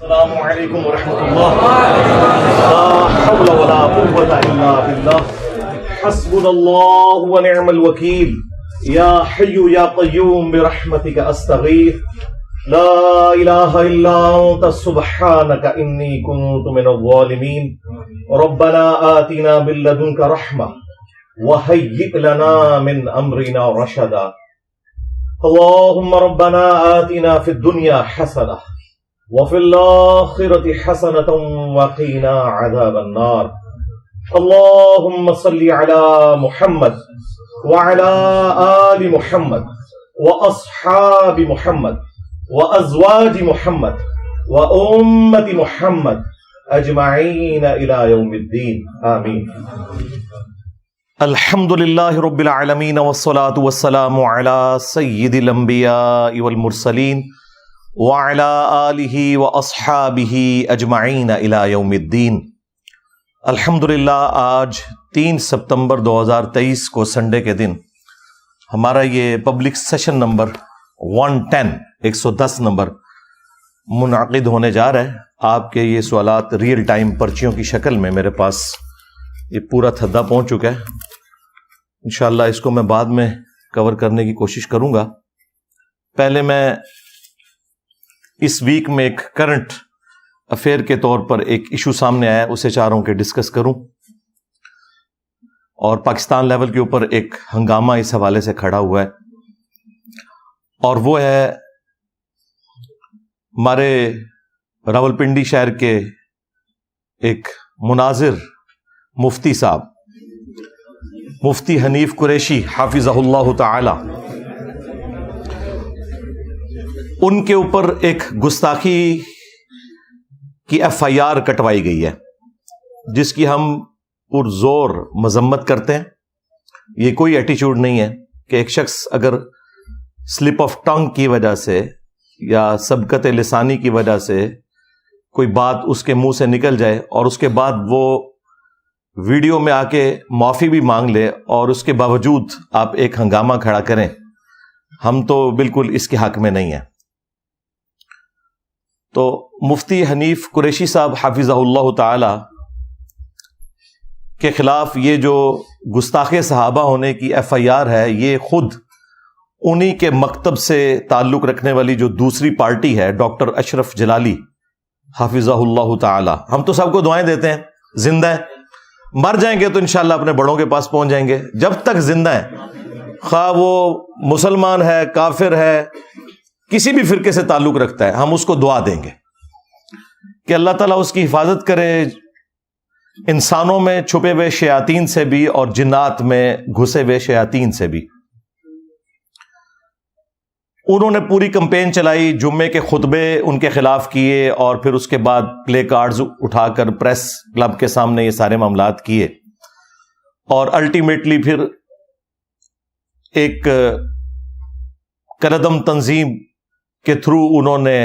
السلام علیکم ورحمۃ اللہ، لا حول ولا قوة الا باللہ، حسبنا اللہ ونعم الوکیل، یا حی یا قیوم برحمتک استغیث، لا الہ الا انت سبحانک انی کنت من الظالمین، ربنا آتنا من لدنک رحمہ وہیئ لنا من امرنا رشدا، اللہم ربنا آتنا فی الدنیا حسنہ وفي الآخرة حسنة وقنا عذاب النار، اللهم صل على محمد وعلى آل محمد وأصحاب محمد وأزواج محمد وأمة محمد أجمعين إلى يوم الدين آمين۔ الحمد لله رب العالمين والصلاة والسلام على سيد الأنبياء والمرسلين وعلى آلہ واصحابہ اجمعین الی یوم الدین۔ الحمدللہ آج 3 ستمبر 2023 کو سنڈے کے دن ہمارا یہ پبلک سیشن نمبر 110 نمبر منعقد ہونے جا رہا ہے۔ آپ کے یہ سوالات ریئل ٹائم پرچیوں کی شکل میں میرے پاس یہ پورا تھدا پہنچ چکا ہے، انشاءاللہ اس کو میں بعد میں کور کرنے کی کوشش کروں گا۔ پہلے میں اس ویک میں ایک کرنٹ افیئر کے طور پر ایک ایشو سامنے آیا، اسے چاہ رہا ہوں کہ ڈسکس کروں، اور پاکستان لیول کے اوپر ایک ہنگامہ اس حوالے سے کھڑا ہوا ہے، اور وہ ہے ہمارے راولپنڈی شہر کے ایک مناظر مفتی صاحب، مفتی حنیف قریشی حافظہ اللہ تعالی، ان کے اوپر ایک گستاخی کی ایف آئی آر کٹوائی گئی ہے، جس کی ہم پرزور مذمت کرتے ہیں۔ یہ کوئی ایٹیچیوڈ نہیں ہے کہ ایک شخص اگر سلپ آف ٹنگ کی وجہ سے یا سبقت لسانی کی وجہ سے کوئی بات اس کے منہ سے نکل جائے اور اس کے بعد وہ ویڈیو میں آ کے معافی بھی مانگ لے اور اس کے باوجود آپ ایک ہنگامہ کھڑا کریں، ہم تو بالکل اس کے حق میں نہیں ہیں۔ تو مفتی حنیف قریشی صاحب حافظہ اللہ تعالی کے خلاف یہ جو گستاخ صحابہ ہونے کی ایف آئی آر ہے، یہ خود انہی کے مکتب سے تعلق رکھنے والی جو دوسری پارٹی ہے، ڈاکٹر اشرف جلالی حافظہ اللہ تعالی، ہم تو سب کو دعائیں دیتے ہیں، زندہ ہیں، مر جائیں گے تو انشاءاللہ اپنے بڑوں کے پاس پہنچ جائیں گے۔ جب تک زندہ ہیں، خواہ وہ مسلمان ہے، کافر ہے، کسی بھی فرقے سے تعلق رکھتا ہے، ہم اس کو دعا دیں گے کہ اللہ تعالیٰ اس کی حفاظت کرے، انسانوں میں چھپے ہوئے شیاطین سے بھی اور جنات میں گھسے ہوئے شیاطین سے بھی۔ انہوں نے پوری کمپین چلائی، جمعے کے خطبے ان کے خلاف کیے، اور پھر اس کے بعد پلے کارڈز اٹھا کر پریس کلب کے سامنے یہ سارے معاملات کیے، اور الٹیمیٹلی پھر ایک کردم تنظیم کے تھرو انہوں نے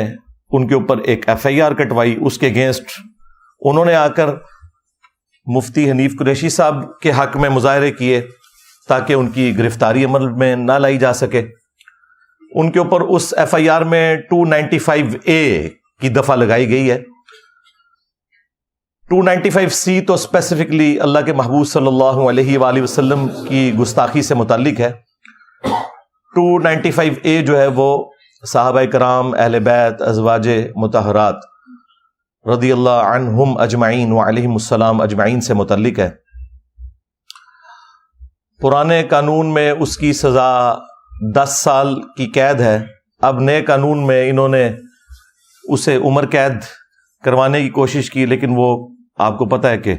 ان کے اوپر ایک ایف آئی آر کٹوائی، اس کے اگینسٹ انہوں نے آ کر مفتی حنیف قریشی صاحب کے حق میں مظاہرے کیے تاکہ ان کی گرفتاری عمل میں نہ لائی جا سکے۔ ان کے اوپر اس ایف آئی آر میں 295A کی دفعہ لگائی گئی ہے۔ 295C تو اسپیسیفکلی اللہ کے محبوب صلی اللہ علیہ وآلہ وسلم کی گستاخی سے متعلق ہے۔ 295A جو ہے وہ صحابہ کرام، اہل بیت، ازواج مطہرات رضی اللہ عنہم اجمعین وعلیہم السلام اجمعین سے متعلق ہے۔ پرانے قانون میں اس کی سزا 10 سال کی قید ہے، اب نئے قانون میں انہوں نے اسے عمر قید کروانے کی کوشش کی، لیکن وہ آپ کو پتہ ہے کہ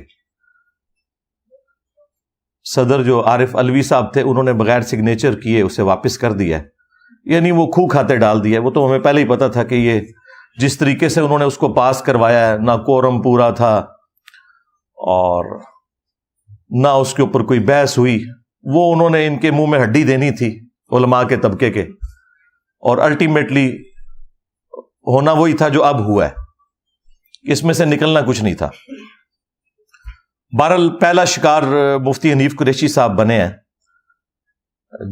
صدر جو عارف علوی صاحب تھے، انہوں نے بغیر سگنیچر کیے اسے واپس کر دیا ہے، یعنی وہ کھو کھاتے ڈال دیا۔ وہ تو ہمیں پہلے ہی پتا تھا کہ یہ جس طریقے سے انہوں نے اس کو پاس کروایا ہے، نہ کورم پورا تھا اور نہ اس کے اوپر کوئی بحث ہوئی، وہ انہوں نے ان کے منہ میں ہڈی دینی تھی علماء کے طبقے کے، اور الٹیمیٹلی ہونا وہی تھا جو اب ہوا ہے، اس میں سے نکلنا کچھ نہیں تھا۔ بہرحال پہلا شکار مفتی حنیف قریشی صاحب بنے ہیں،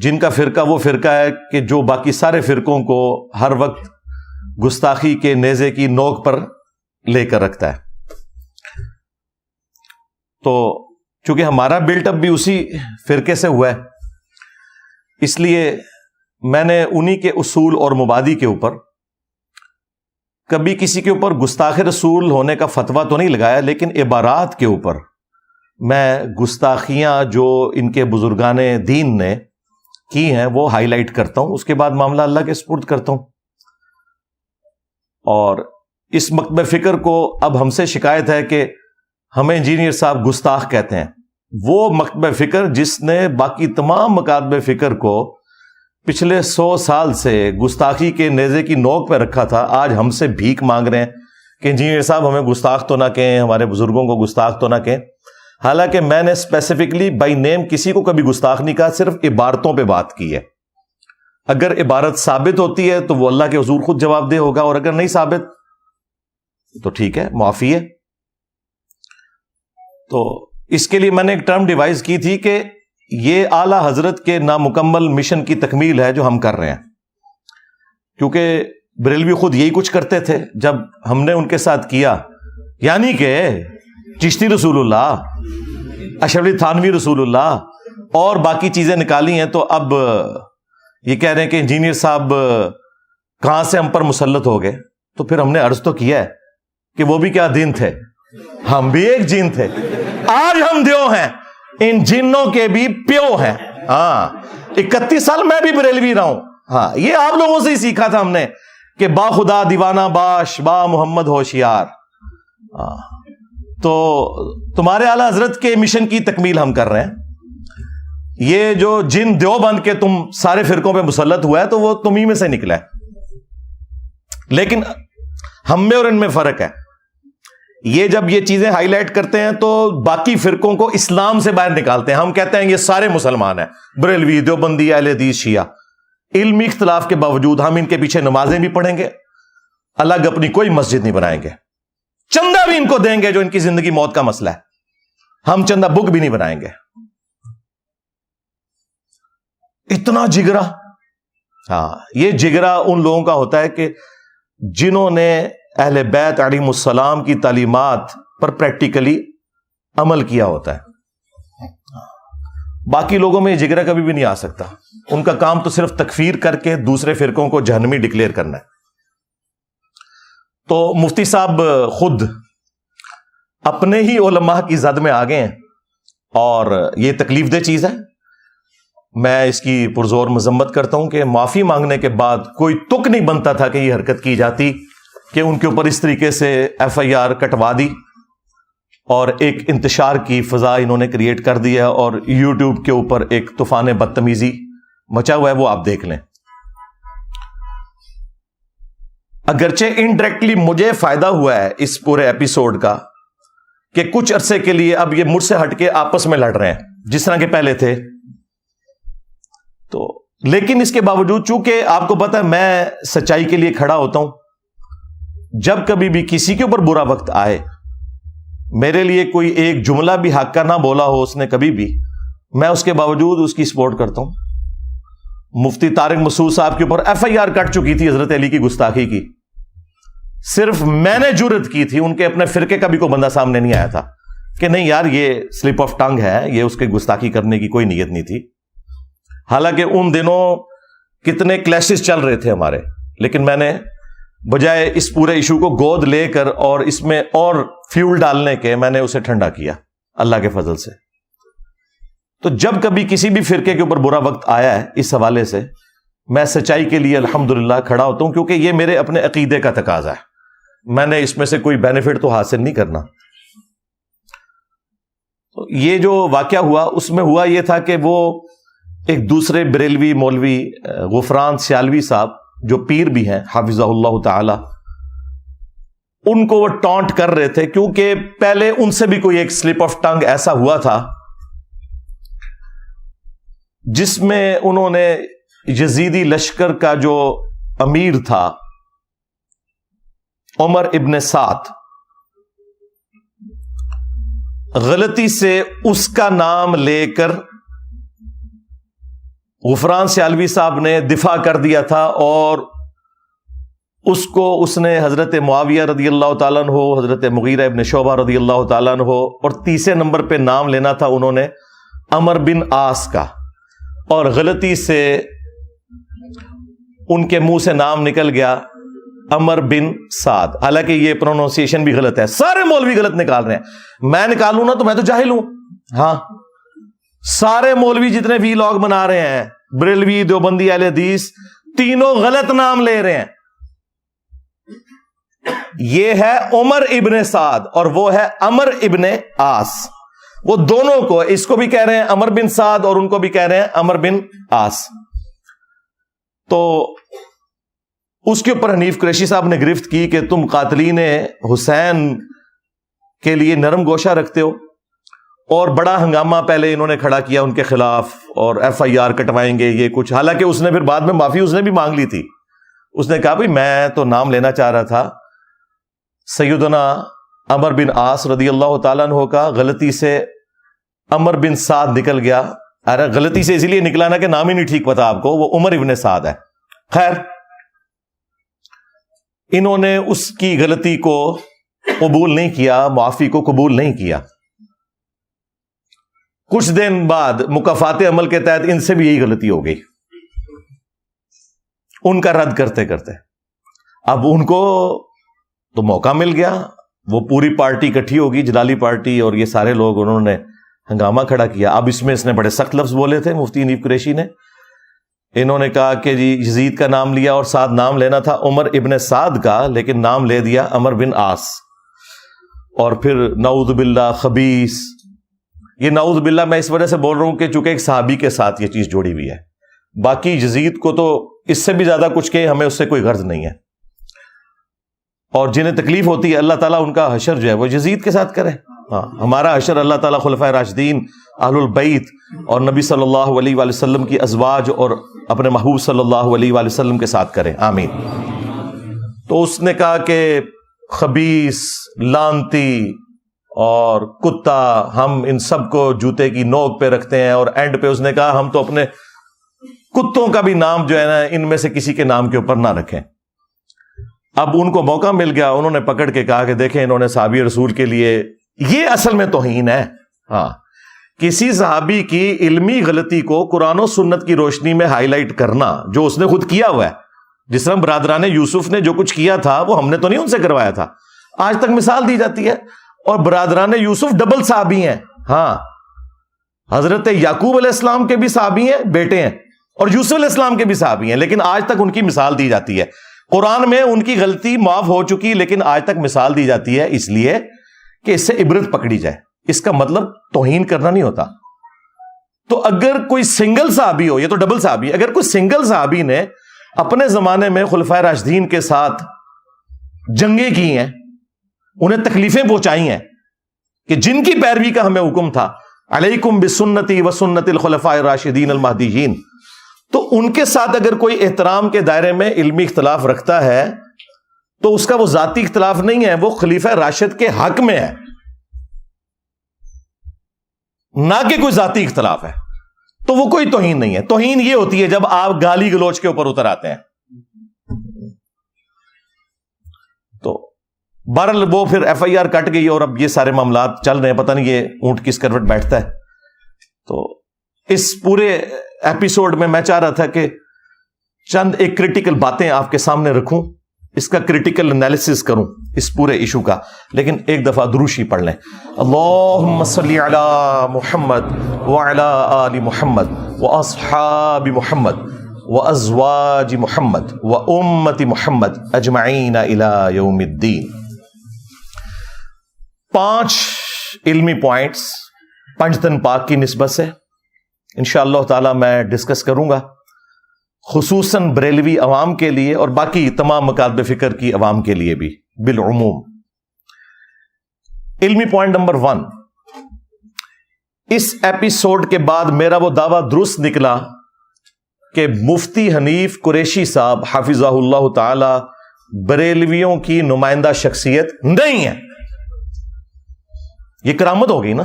جن کا فرقہ وہ فرقہ ہے کہ جو باقی سارے فرقوں کو ہر وقت گستاخی کے نیزے کی نوک پر لے کر رکھتا ہے. تو چونکہ ہمارا بلٹ اپ بھی اسی فرقے سے ہوا ہے، اس لیے میں نے انہی کے اصول اور مبادی کے اوپر کبھی کسی کے اوپر گستاخ رسول ہونے کا فتویٰ تو نہیں لگایا، لیکن عبارات کے اوپر میں گستاخیاں جو ان کے بزرگان دین نے کی ہیں وہ ہائی لائٹ کرتا ہوں، اس کے بعد معاملہ اللہ کے سپرد کرتا ہوں. اور اس مکتب فکر کو اب ہم سے شکایت ہے کہ ہمیں انجینئر صاحب گستاخ کہتے ہیں. وہ مکتب فکر جس نے باقی تمام مکاتب فکر کو پچھلے 100 سال سے گستاخی کے نیزے کی نوک پہ رکھا تھا، آج ہم سے بھیک مانگ رہے ہیں کہ انجینئر صاحب ہمیں گستاخ تو نہ کہیں، ہمارے بزرگوں کو گستاخ تو نہ کہیں. حالانکہ میں نے اسپیسیفکلی بائی نیم کسی کو کبھی گستاخ نہیں کہا، صرف عبارتوں پہ بات کی ہے. اگر عبارت ثابت ہوتی ہے تو وہ اللہ کے حضور خود جواب دہ ہوگا، اور اگر نہیں ثابت تو ٹھیک ہے، معافی ہے. تو اس کے لیے میں نے ایک ٹرم ڈیوائز کی تھی کہ یہ اعلی حضرت کے نامکمل مشن کی تکمیل ہے جو ہم کر رہے ہیں. کیونکہ بریلوی خود یہی کچھ کرتے تھے جب ہم نے ان کے ساتھ کیا، یعنی کہ چشتی رسول اللہ، اشرف علی تھانوی رسول اللہ اور باقی چیزیں نکالی ہیں. تو اب یہ کہہ رہے ہیں کہ انجینئر صاحب کہاں سے ہم پر مسلط ہو گئے. تو پھر ہم نے عرض تو کیا ہے کہ وہ بھی کیا دین تھے، ہم بھی ایک جین تھے. آج ہم دیو ہیں، ان جنوں کے بھی پیو ہیں. ہاں 31 سال میں بھی بریلوی رہا ہوں. ہاں یہ آپ لوگوں سے ہی سیکھا تھا ہم نے کہ با خدا دیوانہ باش، با محمد ہوشیار. تو تمہارے اعلی حضرت کے مشن کی تکمیل ہم کر رہے ہیں. یہ جو جن دیوبند کے تم سارے فرقوں پہ مسلط ہوا ہے تو وہ تم ہی میں سے نکلا ہے. لیکن ہم میں اور ان میں فرق ہے. یہ جب یہ چیزیں ہائی لائٹ کرتے ہیں تو باقی فرقوں کو اسلام سے باہر نکالتے ہیں. ہم کہتے ہیں یہ سارے مسلمان ہیں، بریلوی، دیوبندی، اہل حدیث، شیعہ. علمی اختلاف کے باوجود ہم ان کے پیچھے نمازیں بھی پڑھیں گے، الگ اپنی کوئی مسجد نہیں بنائیں گے. چندہ بھی ان کو دیں گے جو ان کی زندگی موت کا مسئلہ ہے، ہم چندہ بک بھی نہیں بنائیں گے. اتنا جگرا. ہاں یہ جگرا ان لوگوں کا ہوتا ہے کہ جنہوں نے اہل بیت علیہم السلام کی تعلیمات پر پریکٹیکلی عمل کیا ہوتا ہے. باقی لوگوں میں یہ جگرا کبھی بھی نہیں آ سکتا. ان کا کام تو صرف تکفیر کر کے دوسرے فرقوں کو جہنمی ڈکلیئر کرنا ہے. تو مفتی صاحب خود اپنے ہی علماء کی زد میں آ گئے ہیں اور یہ تکلیف دہ چیز ہے. میں اس کی پرزور مذمت کرتا ہوں کہ معافی مانگنے کے بعد کوئی تک نہیں بنتا تھا کہ یہ حرکت کی جاتی کہ ان کے اوپر اس طریقے سے ایف آئی آر کٹوا دی اور ایک انتشار کی فضا انہوں نے کریٹ کر دیا اور یوٹیوب کے اوپر ایک طوفان بدتمیزی مچا ہوا ہے. وہ آپ دیکھ لیں. اگرچہ انڈائریکٹلی مجھے فائدہ ہوا ہے اس پورے ایپیسوڈ کا کہ کچھ عرصے کے لیے اب یہ مجھ سے ہٹ کے آپس میں لڑ رہے ہیں جس طرح کے پہلے تھے. تو لیکن اس کے باوجود چونکہ آپ کو پتا ہے میں سچائی کے لیے کھڑا ہوتا ہوں. جب کبھی بھی کسی کے اوپر برا وقت آئے، میرے لیے کوئی ایک جملہ بھی حق کا نہ بولا ہو اس نے کبھی بھی، میں اس کے باوجود اس کی سپورٹ کرتا ہوں. مفتی طارق مسعود صاحب کے اوپر ایف آئی آر کٹ چکی تھی حضرت علی کی گستاخی کی. صرف میں نے جرت کی تھی، ان کے اپنے فرقے کا بھی کوئی بندہ سامنے نہیں آیا تھا کہ نہیں یار یہ سلپ آف ٹنگ ہے، یہ اس کے گستاخی کرنے کی کوئی نیت نہیں تھی. حالانکہ ان دنوں کتنے کلیشز چل رہے تھے ہمارے، لیکن میں نے بجائے اس پورے ایشو کو گود لے کر اور اس میں اور فیول ڈالنے کے میں نے اسے ٹھنڈا کیا اللہ کے فضل سے. تو جب کبھی کسی بھی فرقے کے اوپر برا وقت آیا ہے اس حوالے سے، میں سچائی کے لیے الحمدللہ کھڑا ہوتا ہوں کیونکہ یہ میرے اپنے عقیدے کا تقاضا ہے. میں نے اس میں سے کوئی بینیفٹ تو حاصل نہیں کرنا. تو یہ جو واقعہ ہوا اس میں ہوا یہ تھا کہ وہ ایک دوسرے بریلوی مولوی غفران سیالوی صاحب جو پیر بھی ہیں حافظہ اللہ تعالی، ان کو وہ ٹانٹ کر رہے تھے کیونکہ پہلے ان سے بھی کوئی ایک سلپ آف ٹنگ ایسا ہوا تھا جس میں انہوں نے یزیدی لشکر کا جو امیر تھا عمر ابن سعد، غلطی سے اس کا نام لے کر غفران سیالوی صاحب نے دفاع کر دیا تھا اور اس کو اس نے حضرت معاویہ رضی اللہ تعالیٰ عنہ، حضرت مغیرہ ابن شعبہ رضی اللہ تعالیٰ عنہ، اور تیسرے نمبر پہ نام لینا تھا انہوں نے عمر بن عاص کا، اور غلطی سے ان کے منہ سے نام نکل گیا عمر بن سعد، حالانکہ یہ پروننسیشن بھی غلط ہے، سارے مولوی غلط نکال رہے ہیں، میں نکالوں نا تو میں تو جاہل ہوں، ہاں سارے مولوی جتنے وی لاگ بنا رہے ہیں، بریلوی، دیوبندی، اہل حدیث، تینوں غلط نام لے رہے ہیں۔ یہ ہے عمر ابن سعد اور وہ ہے عمر ابن عاص، وہ دونوں کو، اس کو بھی کہہ رہے ہیں عمر بن سعد اور ان کو بھی کہہ رہے ہیں عمر بن عاص۔ تو اس کے اوپر حنیف قریشی صاحب نے گرفت کی کہ تم قاتلین حسین کے لیے نرم گوشہ رکھتے ہو، اور بڑا ہنگامہ پہلے انہوں نے کھڑا کیا ان کے خلاف، اور ایف آئی آر کٹوائیں گے یہ کچھ، حالانکہ اس نے پھر بعد میں معافی اس نے بھی مانگ لی تھی، اس نے کہا بھائی میں تو نام لینا چاہ رہا تھا سیدنا عمر بن عاص رضی اللہ تعالیٰ عنہ کا، غلطی سے عمر بن سعد نکل گیا، ارے غلطی سے اسی لیے نکلا نا کہ نام ہی نہیں ٹھیک پتا آپ کو، وہ عمر ابن سعد ہے۔ خیر انہوں نے اس کی غلطی کو قبول نہیں کیا، معافی کو قبول نہیں کیا۔ کچھ دن بعد مکافات عمل کے تحت ان سے بھی یہی غلطی ہو گئی، ان کا رد کرتے کرتے اب ان کو تو موقع مل گیا، وہ پوری پارٹی اکٹھی ہوگی، جلالی پارٹی اور یہ سارے لوگ، انہوں نے ہنگامہ کھڑا کیا۔ اب اس میں اس نے بڑے سخت لفظ بولے تھے مفتی حنیف قریشی نے، انہوں نے کہا کہ جی یزید کا نام لیا اور ساتھ نام لینا تھا عمر ابن سعد کا، لیکن نام لے دیا عمر بن عاص، اور پھر نعوذ باللہ خبیث، یہ نعوذ باللہ میں اس وجہ سے بول رہا ہوں کہ چونکہ ایک صحابی کے ساتھ یہ چیز جوڑی ہوئی ہے، باقی یزید کو تو اس سے بھی زیادہ کچھ کہ ہمیں اس سے کوئی غرض نہیں ہے، اور جنہیں تکلیف ہوتی ہے اللہ تعالیٰ ان کا حشر جو ہے وہ یزید کے ساتھ کرے، ہاں ہمارا حشر اللہ تعالیٰ خلفائے راشدین، اہل البیت اور نبی صلی اللہ علیہ وآلہ وسلم کی ازواج اور اپنے محبوب صلی اللہ علیہ وآلہ وسلم کے ساتھ کرے، آمین۔ تو اس نے کہا کہ خبیث، لعنتی اور کتا، ہم ان سب کو جوتے کی نوک پہ رکھتے ہیں، اور اینڈ پہ اس نے کہا ہم تو اپنے کتوں کا بھی نام جو ہے نا ان میں سے کسی کے نام کے اوپر نہ رکھیں۔ اب ان کو موقع مل گیا، انہوں نے پکڑ کے کہا کہ دیکھیں انہوں نے صحابی رسول کے لیے، یہ اصل میں توہین ہے، ہاں کسی صحابی کی علمی غلطی کو قرآن و سنت کی روشنی میں ہائی لائٹ کرنا، جو اس نے خود کیا ہوا ہے، جس طرح برادران یوسف نے جو کچھ کیا تھا وہ ہم نے تو نہیں ان سے کروایا تھا، آج تک مثال دی جاتی ہے، اور برادران یوسف ڈبل صحابی ہیں، ہاں حضرت یعقوب علیہ السلام کے بھی صحابی ہیں، بیٹے ہیں، اور یوسف علیہ السلام کے بھی صحابی ہیں، لیکن آج تک ان کی مثال دی جاتی ہے، قرآن میں ان کی غلطی معاف ہو چکی لیکن آج تک مثال دی جاتی ہے، اس لیے کہ اس سے عبرت پکڑی جائے، اس کا مطلب توہین کرنا نہیں ہوتا۔ تو اگر کوئی سنگل صحابی ہو، یہ تو ڈبل صحابی، اگر کوئی سنگل صحابی نے اپنے زمانے میں خلفائے راشدین کے ساتھ جنگیں کی ہیں، انہیں تکلیفیں پہنچائی ہیں، کہ جن کی پیروی کا ہمیں حکم تھا، علیکم بسنتی وسنت الخلفاء الراشدین المہدیین، تو ان کے ساتھ اگر کوئی احترام کے دائرے میں علمی اختلاف رکھتا ہے تو اس کا وہ ذاتی اختلاف نہیں ہے، وہ خلیفہ راشد کے حق میں ہے، نہ کہ کوئی ذاتی اختلاف ہے، تو وہ کوئی توہین نہیں ہے۔ توہین یہ ہوتی ہے جب آپ گالی گلوچ کے اوپر اتر آتے ہیں۔ تو بہرحال وہ پھر ایف آئی آر کٹ گئی اور اب یہ سارے معاملات چل رہے ہیں، پتہ نہیں یہ اونٹ کس کروٹ بیٹھتا ہے۔ تو اس پورے ایپیسوڈ میں چاہ رہا تھا کہ چند ایک کریٹیکل باتیں آپ کے سامنے رکھوں، اس کا کریٹیکل انالیسس کروں اس پورے ایشو کا، لیکن ایک دفعہ دروشی پڑھ لیں۔ اللہم صلی علی محمد وعلی آل محمد واصحاب محمد وازواج محمد وامت محمد اجمعین الی یوم الدین۔ 5 علمی پوائنٹس پنجتن پاک کی نسبت سے انشاءاللہ تعالی میں ڈسکس کروں گا، خصوصاً بریلوی عوام کے لیے اور باقی تمام مکاتب فکر کی عوام کے لیے بھی بالعموم۔ علمی پوائنٹ نمبر 1، اس ایپیسوڈ کے بعد میرا وہ دعویٰ درست نکلا کہ مفتی حنیف قریشی صاحب حافظہ اللہ تعالی بریلویوں کی نمائندہ شخصیت نہیں ہے۔ یہ کرامت ہو گئی نا،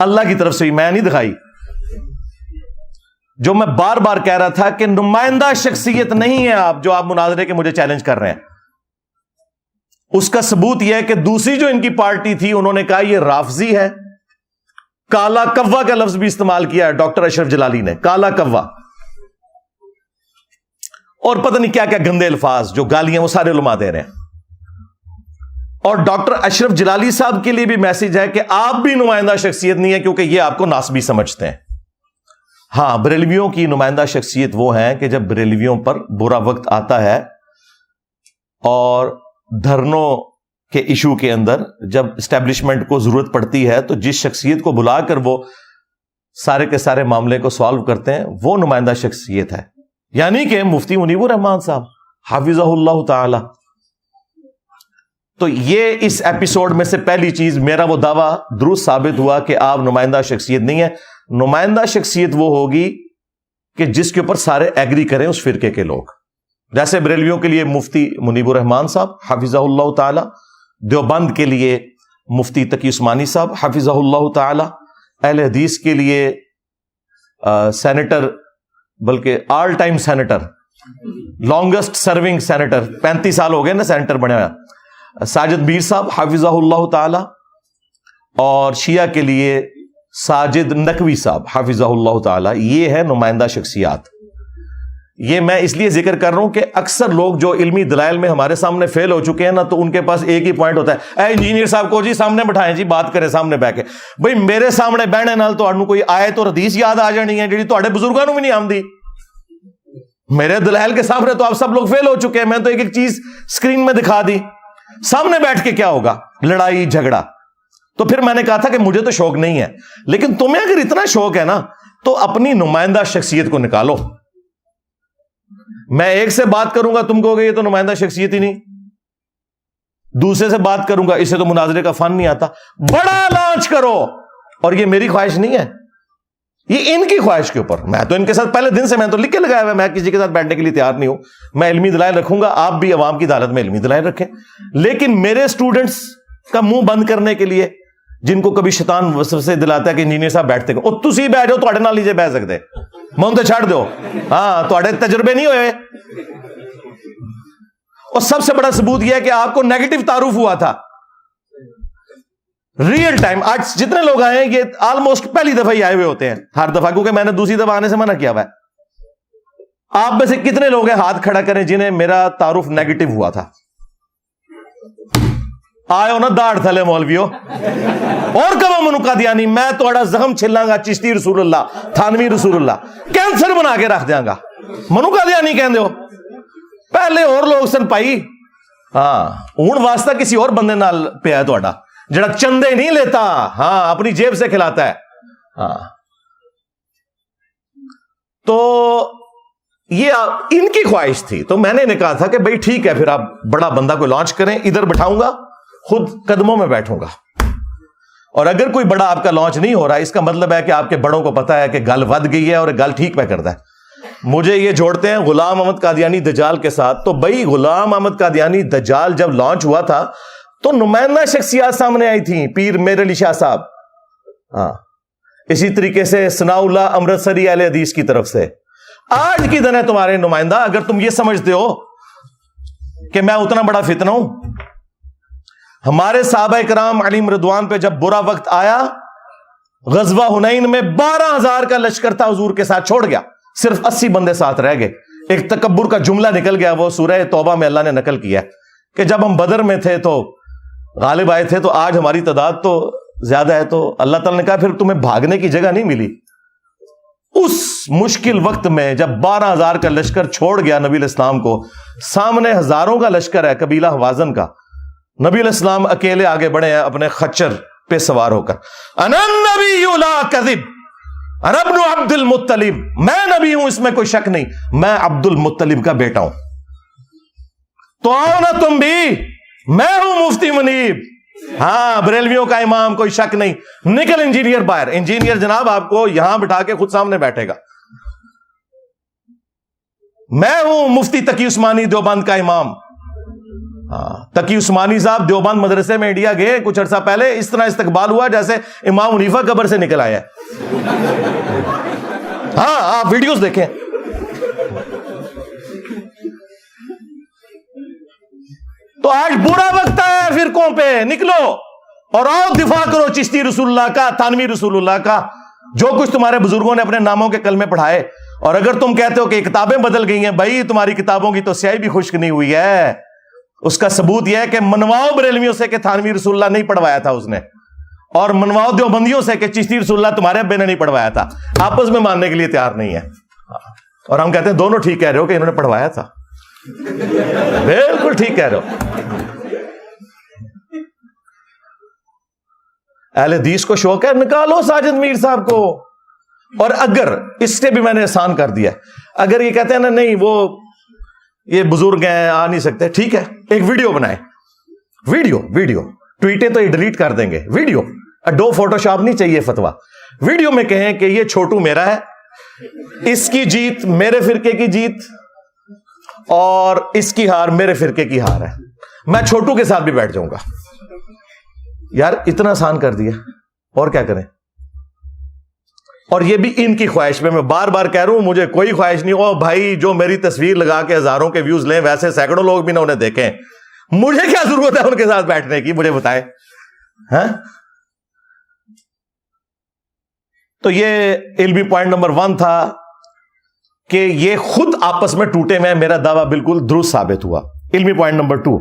اللہ کی طرف سے، میں نہیں دکھائی، جو میں بار بار کہہ رہا تھا کہ نمائندہ شخصیت نہیں ہے آپ، جو آپ مناظرے کے مجھے چیلنج کر رہے ہیں. اس کا ثبوت یہ ہے کہ دوسری جو ان کی پارٹی تھی انہوں نے کہا یہ رافضی ہے. کالا کوا کا لفظ بھی استعمال کیا ہے ڈاکٹر اشرف جلالی نے، کالا کوا، اور پتہ نہیں کیا کیا گندے الفاظ جو گالیاں وہ سارے علماء دے رہے ہیں. اور ڈاکٹر اشرف جلالی صاحب کے لیے بھی میسج ہے کہ آپ بھی نمائندہ شخصیت نہیں ہے، کیونکہ یہ آپ کو ناسبی سمجھتے ہیں. ہاں، بریلویوں کی نمائندہ شخصیت وہ ہیں کہ جب بریلویوں پر برا وقت آتا ہے اور دھرنوں کے ایشو کے اندر جب اسٹیبلشمنٹ کو ضرورت پڑتی ہے تو جس شخصیت کو بلا کر وہ سارے کے سارے معاملے کو سالو کرتے ہیں وہ نمائندہ شخصیت ہے. یعنی کہ مفتی منیب الرحمان صاحب حافظہ اللہ تعالی. تو یہ اس ایپیسوڈ میں سے پہلی چیز، میرا وہ دعویٰ درست ثابت ہوا کہ آپ نمائندہ شخصیت نہیں ہے. نمائندہ شخصیت وہ ہوگی کہ جس کے اوپر سارے ایگری کریں اس فرقے کے لوگ. جیسے بریلویوں کے لیے مفتی منیب الرحمان صاحب حافظہ اللہ تعالی، دیوبند کے لیے مفتی تقی عثمانی صاحب حافظہ اللہ تعالی، اہل حدیث کے لیے سینیٹر، بلکہ all time senator, longest serving senator, 35 سال ہو گئے نا سینیٹر بنے ہوئے، ساجد میر صاحب حافظہ اللہ تعالی، اور شیعہ کے لیے ساجد نقوی صاحب حافظہ اللہ تعالی. یہ ہے نمائندہ شخصیات. یہ میں اس لیے ذکر کر رہا ہوں کہ اکثر لوگ جو علمی دلائل میں ہمارے سامنے فیل ہو چکے ہیں نا، تو ان کے پاس ایک ہی پوائنٹ ہوتا ہے، اے انجینئر صاحب کو جی سامنے بٹھائیں جی، بات کریں سامنے بیٹھ کے. بھئی میرے سامنے بہنے نال تہاڈوں کوئی آیت اور حدیث یاد آ جانی ہے جڑی تہاڈے بزرگاں نوں بھی نہیں آندی. میرے دلائل کے سامنے تو آپ سب لوگ فیل ہو چکے ہیں. میں تو ایک ایک چیز اسکرین میں دکھا دی، سامنے بیٹھ کے کیا ہوگا؟ لڑائی جھگڑا. تو پھر میں نے کہا تھا کہ مجھے تو شوق نہیں ہے، لیکن تمہیں اگر اتنا شوق ہے نا تو اپنی نمائندہ شخصیت کو نکالو. میں ایک سے بات کروں گا تم کہو گے یہ تو نمائندہ شخصیت ہی نہیں، دوسرے سے بات کروں گا اسے تو مناظرے کا فن نہیں آتا. بڑا لانچ کرو. اور یہ میری خواہش نہیں ہے، یہ ان کی خواہش کے اوپر. میں تو ان کے ساتھ پہلے دن سے میں تو لکھ کے لگایا ہوا، میں کسی کے ساتھ بیٹھنے کے لیے تیار نہیں ہوں. میں علمی دلائل رکھوں گا، آپ بھی عوام کی عدالت میں علمی دلائل رکھیں. لیکن میرے اسٹوڈنٹس کا منہ بند کرنے کے لیے، جن کو کبھی شیطان وسوسے دلاتا ہے کہ انجینئر صاحب بیٹھتے ہیں، او تسی بیٹھ جاؤ، تواڈے نال نہیں جے بیٹھ سکتے، مون تے چھڑ دو. ہاں، تواڈے تجربے نہیں ہوئے. اور سب سے بڑا ثبوت یہ ہے کہ آپ کو نیگیٹو تعارف ہوا تھا ریئل ٹائم. آج جتنے لوگ آئے ہیں یہ آلموسٹ پہلی دفعہ ہی آئے ہوئے ہوتے ہیں ہر دفعہ، کیونکہ میں نے دوسری دفعہ آنے سے منع کیا ہوا ہے. آپ میں سے کتنے لوگ ہیں ہاتھ کھڑا کریں جنہیں میرا تعارف نیگیٹو ہوا تھا؟ آئے ہو نا داڑھ تھلے مولویو. اور کبھی منو قادیانی میں تھوڑا زخم چھلاں گا، چشتی رسول اللہ، تھانوی رسول اللہ، کینسر بنا کے رکھ دیاں گا. منو قادیانی کہندے ہو؟ پہلے اور لوگ سن پائی. ہاں، ہن واسطہ کسی اور بندے نال پیا ہے تہاڈا جڑا چندے نہیں لیتا، ہاں اپنی جیب سے کھلاتا ہے. ہاں، تو یہ ان کی خواہش تھی. تو میں نے کہا تھا کہ بھائی ٹھیک ہے، پھر آپ بڑا بندہ کو لانچ کریں، ادھر بٹھاؤں گا، خود قدموں میں بیٹھوں گا. اور اگر کوئی بڑا آپ کا لانچ نہیں ہو رہا، اس کا مطلب ہے کہ آپ کے بڑوں کو پتا ہے کہ گل ود گئی ہے اور گل ٹھیک پہ کرتا ہے. مجھے یہ جوڑتے ہیں غلام احمد قادیانی دجال کے ساتھ. تو بھائی غلام احمد قادیانی دجال جب لانچ ہوا تھا تو نمائندہ شخصیات سامنے آئی تھیں، پیر میر علی شاہ صاحب، ہاں اسی طریقے سے ثناء اللہ امرتسری اہل حدیث کی طرف سے. آج کی دن ہے تمہارے نمائندہ. اگر تم یہ سمجھتے ہو کہ میں اتنا بڑا فتنہ ہوں، ہمارے صحابہ کرام علیہم رضوان پہ جب برا وقت آیا، غزوہ حنین میں 12,000 کا لشکر تھا حضور کے ساتھ، چھوڑ گیا، صرف 80 بندے ساتھ رہ گئے. ایک تکبر کا جملہ نکل گیا، وہ سورہ توبہ میں اللہ نے نقل کیا کہ جب ہم بدر میں تھے تو غالب آئے تھے، تو آج ہماری تعداد تو زیادہ ہے. تو اللہ تعالیٰ نے کہا پھر تمہیں بھاگنے کی جگہ نہیں ملی. اس مشکل وقت میں جب 12,000 کا لشکر چھوڑ گیا نبی علیہ السلام کو، سامنے ہزاروں کا لشکر ہے قبیلہ حوازن کا، نبی علیہ السلام اکیلے آگے بڑھے ہیں اپنے خچر پہ سوار ہو کر. انا النبی لا کذب انا ابن عبد المطلب، میں نبی ہوں اس میں کوئی شک نہیں، میں عبد المطلب کا بیٹا ہوں. تو آؤ نا تم بھی، میں ہوں مفتی منیب، ہاں بریلویوں کا امام، کوئی شک نہیں. نکل انجینئر باہر. انجینئر جناب آپ کو یہاں بٹھا کے خود سامنے بیٹھے گا. میں ہوں مفتی تقی عثمانی دیوبند کا امام. ہاں، تقی عثمانی صاحب دیوبند مدرسے میں انڈیا گئے کچھ عرصہ پہلے، اس طرح استقبال ہوا جیسے امام حنیفہ قبر سے نکل آیا ہے. ہاں آپ ویڈیوز دیکھیں. تو آج برا وقت ہے فرقوں پہ، نکلو اور آؤ دفاع کرو چشتی رسول اللہ کا، تھانوی رسول اللہ کا، جو کچھ تمہارے بزرگوں نے اپنے ناموں کے کلمے پڑھائے. اور اگر تم کہتے ہو کہ کتابیں بدل گئی ہیں، بھائی تمہاری کتابوں کی تو سیاہی بھی خشک نہیں ہوئی ہے. اس کا ثبوت یہ ہے کہ منواؤ بریلویوں سے کہ تھانوی رسول اللہ نہیں پڑھوایا تھا اس نے، اور منواؤ دیوبندیوں سے کہ چشتی رسول اللہ تمہارے ابے نے نہیں پڑھوایا تھا. آپس میں ماننے کے لیے تیار نہیں ہے. اور ہم کہتے ہیں دونوں ٹھیک کہہ رہے ہو کہ انہوں نے پڑھوایا تھا. بالکل ٹھیک کہہ رہے ہو. اہل حدیث کو شوق ہے، نکالو ساجد میر صاحب کو. اور اگر اس سے بھی میں نے احسان کر دیا، اگر یہ کہتے ہیں نا نہیں وہ یہ بزرگ ہیں آ نہیں سکتے، ٹھیک ہے ایک ویڈیو بنائیں. ویڈیو ٹویٹیں تو یہ ڈیلیٹ کر دیں گے. ویڈیو اڈو فوٹو شاپ نہیں چاہیے فتوا. ویڈیو میں کہیں کہ یہ چھوٹو میرا ہے، اس کی جیت میرے فرقے کی جیت، اور اس کی ہار میرے فرقے کی ہار ہے. میں چھوٹو کے ساتھ بھی بیٹھ جاؤں گا. یار اتنا آسان کر دیا، اور کیا کریں. اور یہ بھی ان کی خواہش میں بار بار کہہ رہا ہوں، مجھے کوئی خواہش نہیں. او بھائی جو میری تصویر لگا کے ہزاروں کے ویوز لیں، ویسے سینکڑوں لوگ بھی نہ انہیں دیکھیں. مجھے کیا ضرورت ہے ان کے ساتھ بیٹھنے کی، مجھے بتائیں. ہاں تو یہ علمی پوائنٹ نمبر 1 تھا کہ یہ خود آپس میں ٹوٹے میں میرا دعویٰ بالکل درست ثابت ہوا. علمی پوائنٹ نمبر 2،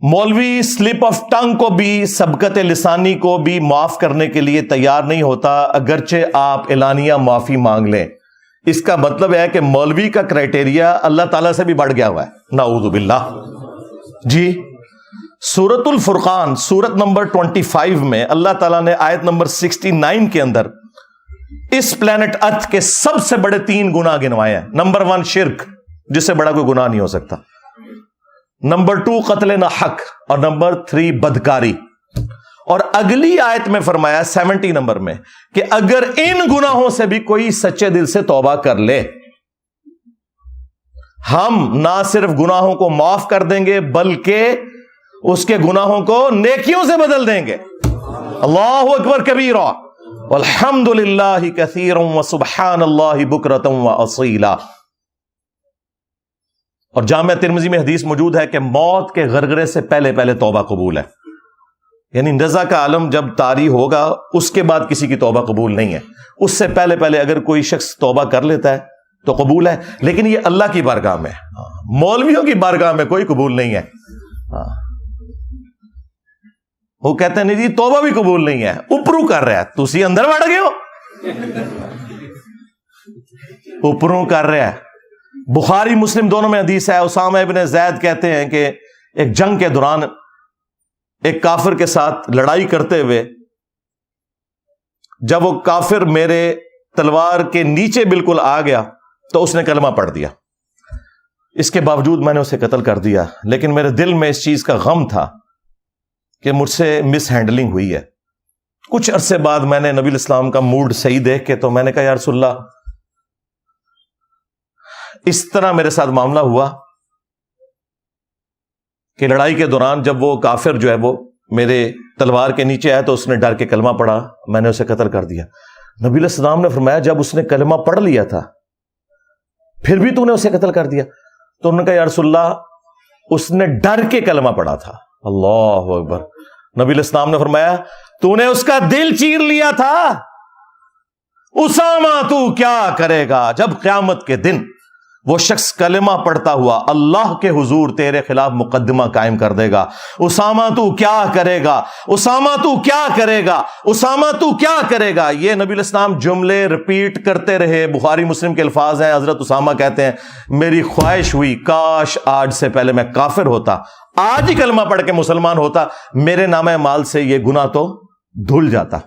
مولوی سلپ آف ٹنگ کو بھی، سبقت لسانی کو بھی معاف کرنے کے لیے تیار نہیں ہوتا اگرچہ آپ اعلانیہ معافی مانگ لیں. اس کا مطلب ہے کہ مولوی کا کرائٹیریا اللہ تعالیٰ سے بھی بڑھ گیا ہوا ہے، نعوذ باللہ. جی سورۃ الفرقان سورت نمبر 25 میں اللہ تعالیٰ نے آیت نمبر 69 کے اندر اس پلانٹ ارتھ کے سب سے بڑے 3 گناہ گنوائے ہیں. نمبر 1 شرک، جس سے بڑا کوئی گناہ نہیں ہو سکتا. نمبر 2 قتل نہ حق، اور نمبر 3 بدکاری. اور اگلی آیت میں فرمایا 70 نمبر میں کہ اگر ان گناہوں سے بھی کوئی سچے دل سے توبہ کر لے، ہم نہ صرف گناہوں کو معاف کر دیں گے بلکہ اس کے گناہوں کو نیکیوں سے بدل دیں گے. اللہ اکبر کبیرا والحمد للہ کثیرا وسبحان اللہ بکرۃ واصیلا. اور جامعہ ترمذی میں حدیث موجود ہے کہ موت کے غرغرے سے پہلے پہلے توبہ قبول ہے. یعنی رضا کا عالم جب طاری ہوگا اس کے بعد کسی کی توبہ قبول نہیں ہے. اس سے پہلے پہلے اگر کوئی شخص توبہ کر لیتا ہے تو قبول ہے. لیکن یہ اللہ کی بارگاہ میں، مولویوں کی بارگاہ میں کوئی قبول نہیں ہے. وہ کہتے ہیں نہیں جی توبہ بھی قبول نہیں ہے، اوپروں کر رہا ہے. تسی اندر بڑھ گئے ہو، اوپروں کر رہا ہے. بخاری مسلم دونوں میں حدیث ہے، اسامہ ابن زید کہتے ہیں کہ ایک جنگ کے دوران ایک کافر کے ساتھ لڑائی کرتے ہوئے جب وہ کافر میرے تلوار کے نیچے بالکل آ گیا تو اس نے کلمہ پڑھ دیا. اس کے باوجود میں نے اسے قتل کر دیا، لیکن میرے دل میں اس چیز کا غم تھا کہ مجھ سے مس ہینڈلنگ ہوئی ہے. کچھ عرصے بعد میں نے نبی الاسلام کا موڈ صحیح دیکھ کے تو میں نے کہا یا رسول اللہ اس طرح میرے ساتھ معاملہ ہوا کہ لڑائی کے دوران جب وہ کافر جو ہے وہ میرے تلوار کے نیچے آیا تو اس نے ڈر کے کلمہ پڑھا، میں نے اسے قتل کر دیا. نبی علیہ السلام نے فرمایا جب اس نے کلمہ پڑھ لیا تھا پھر بھی تو نے اسے قتل کر دیا؟ تو انہوں نے کہا یا رسول اللہ اس نے ڈر کے کلمہ پڑھا تھا. اللہ اکبر. نبی علیہ السلام نے فرمایا تو نے اس کا دل چیر لیا تھا. اسامہ تو کیا کرے گا جب قیامت کے دن وہ شخص کلمہ پڑھتا ہوا اللہ کے حضور تیرے خلاف مقدمہ قائم کر دے گا. اسامہ تو کیا کرے گا، اسامہ تو کیا کرے گا، اسامہ تو کیا کرے گا. یہ نبی علیہ السلام جملے رپیٹ کرتے رہے. بخاری مسلم کے الفاظ ہیں، حضرت اسامہ کہتے ہیں میری خواہش ہوئی کاش آج سے پہلے میں کافر ہوتا، آج ہی کلمہ پڑھ کے مسلمان ہوتا، میرے نام مال سے یہ گناہ تو دھل جاتا.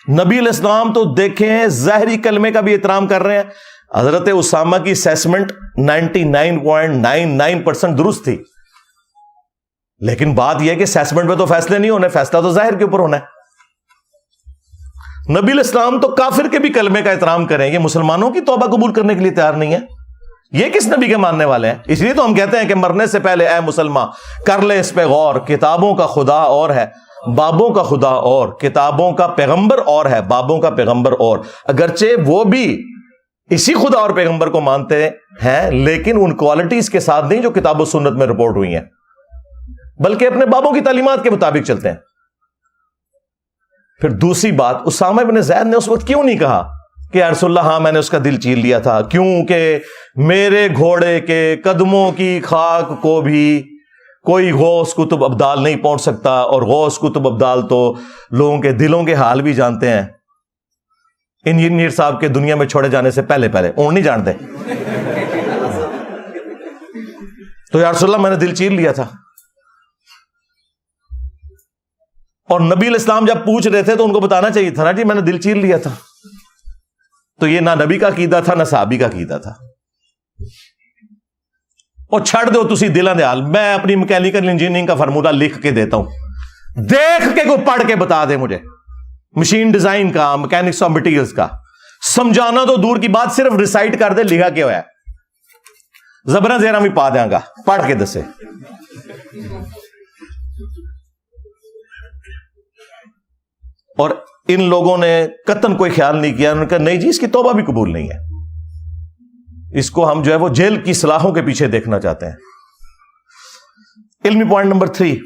نبی علیہ السلام تو دیکھیں ظاہری کلمے کا بھی احترام کر رہے ہیں. حضرت اسامہ کی اسیسمنٹ 99.99% درست تھی، لیکن بات یہ کہ اسیسمنٹ پہ تو فیصلے نہیں ہونے، فیصلہ تو ظاہر کے اوپر ہونا ہے. نبی علیہ السلام تو کافر کے بھی کلمے کا احترام کریں، یہ مسلمانوں کی توبہ قبول کرنے کے لیے تیار نہیں ہے. یہ کس نبی کے ماننے والے ہیں؟ اس لیے تو ہم کہتے ہیں کہ مرنے سے پہلے اے مسلمان کر لے اس پہ غور، کتابوں کا خدا اور ہے بابوں کا خدا اور کتابوں کا پیغمبر اور ہے، بابوں کا پیغمبر اور، اگرچہ وہ بھی اسی خدا اور پیغمبر کو مانتے ہیں لیکن ان کوالٹیز کے ساتھ نہیں جو کتاب و سنت میں رپورٹ ہوئی ہیں، بلکہ اپنے بابوں کی تعلیمات کے مطابق چلتے ہیں۔ پھر دوسری بات، اسامہ بن زید نے اس وقت کیوں نہیں کہا کہ یا رسول اللہ ہاں میں نے اس کا دل چیر لیا تھا، کیونکہ میرے گھوڑے کے قدموں کی خاک کو بھی کوئی غوث کتب ابدال نہیں پہنچ سکتا، اور غوث کتب ابدال تو لوگوں کے دلوں کے حال بھی جانتے ہیں۔ انجینئر صاحب کے دنیا میں چھوڑے جانے سے پہلے اون نہیں جانتے، تو یا رسول اللہ میں نے دل چیر لیا تھا۔ اور نبی علیہ السلام جب پوچھ رہے تھے تو ان کو بتانا چاہیے تھا نا جی میں نے دل چیر لیا تھا۔ تو یہ نہ نبی کا عقیدہ تھا نہ صحابی کا عقیدہ تھا۔ اور چھڑ دو تسی دلاں دے حال، میں اپنی میکینیکل انجینئرنگ کا فارمولہ لکھ کے دیتا ہوں، دیکھ کے کوئی پڑھ کے بتا دے مجھے، مشین ڈیزائن کا، میکینکس آف مٹیریلز کا، سمجھانا تو دور کی بات، صرف ریسائٹ کر دے لکھا کیا ہوا ہے، زبراں زیراں بھی پا دیاں گا، پڑھ کے دسے۔ اور ان لوگوں نے قطعاً کوئی خیال نہیں کیا، انہوں نے کہا نہیں جی اس کی توبہ بھی قبول نہیں ہے، اس کو ہم جو ہے وہ جیل کی سلاخوں کے پیچھے دیکھنا چاہتے ہیں۔ علمی پوائنٹ نمبر 3،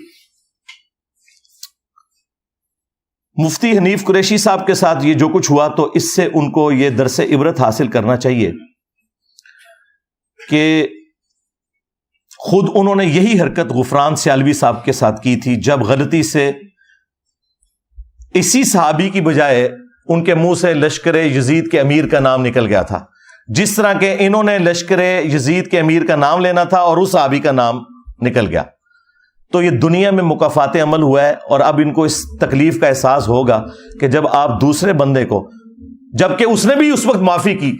مفتی حنیف قریشی صاحب کے ساتھ یہ جو کچھ ہوا تو اس سے ان کو یہ درس عبرت حاصل کرنا چاہیے کہ خود انہوں نے یہی حرکت غفران سیالوی صاحب کے ساتھ کی تھی جب غلطی سے اسی صحابی کی بجائے ان کے منہ سے لشکر یزید کے امیر کا نام نکل گیا تھا، جس طرح کہ انہوں نے لشکر یزید کے امیر کا نام لینا تھا اور اس صحابی کا نام نکل گیا۔ تو یہ دنیا میں مکافات عمل ہوا ہے، اور اب ان کو اس تکلیف کا احساس ہوگا کہ جب آپ دوسرے بندے کو، جبکہ اس نے بھی اس وقت معافی کی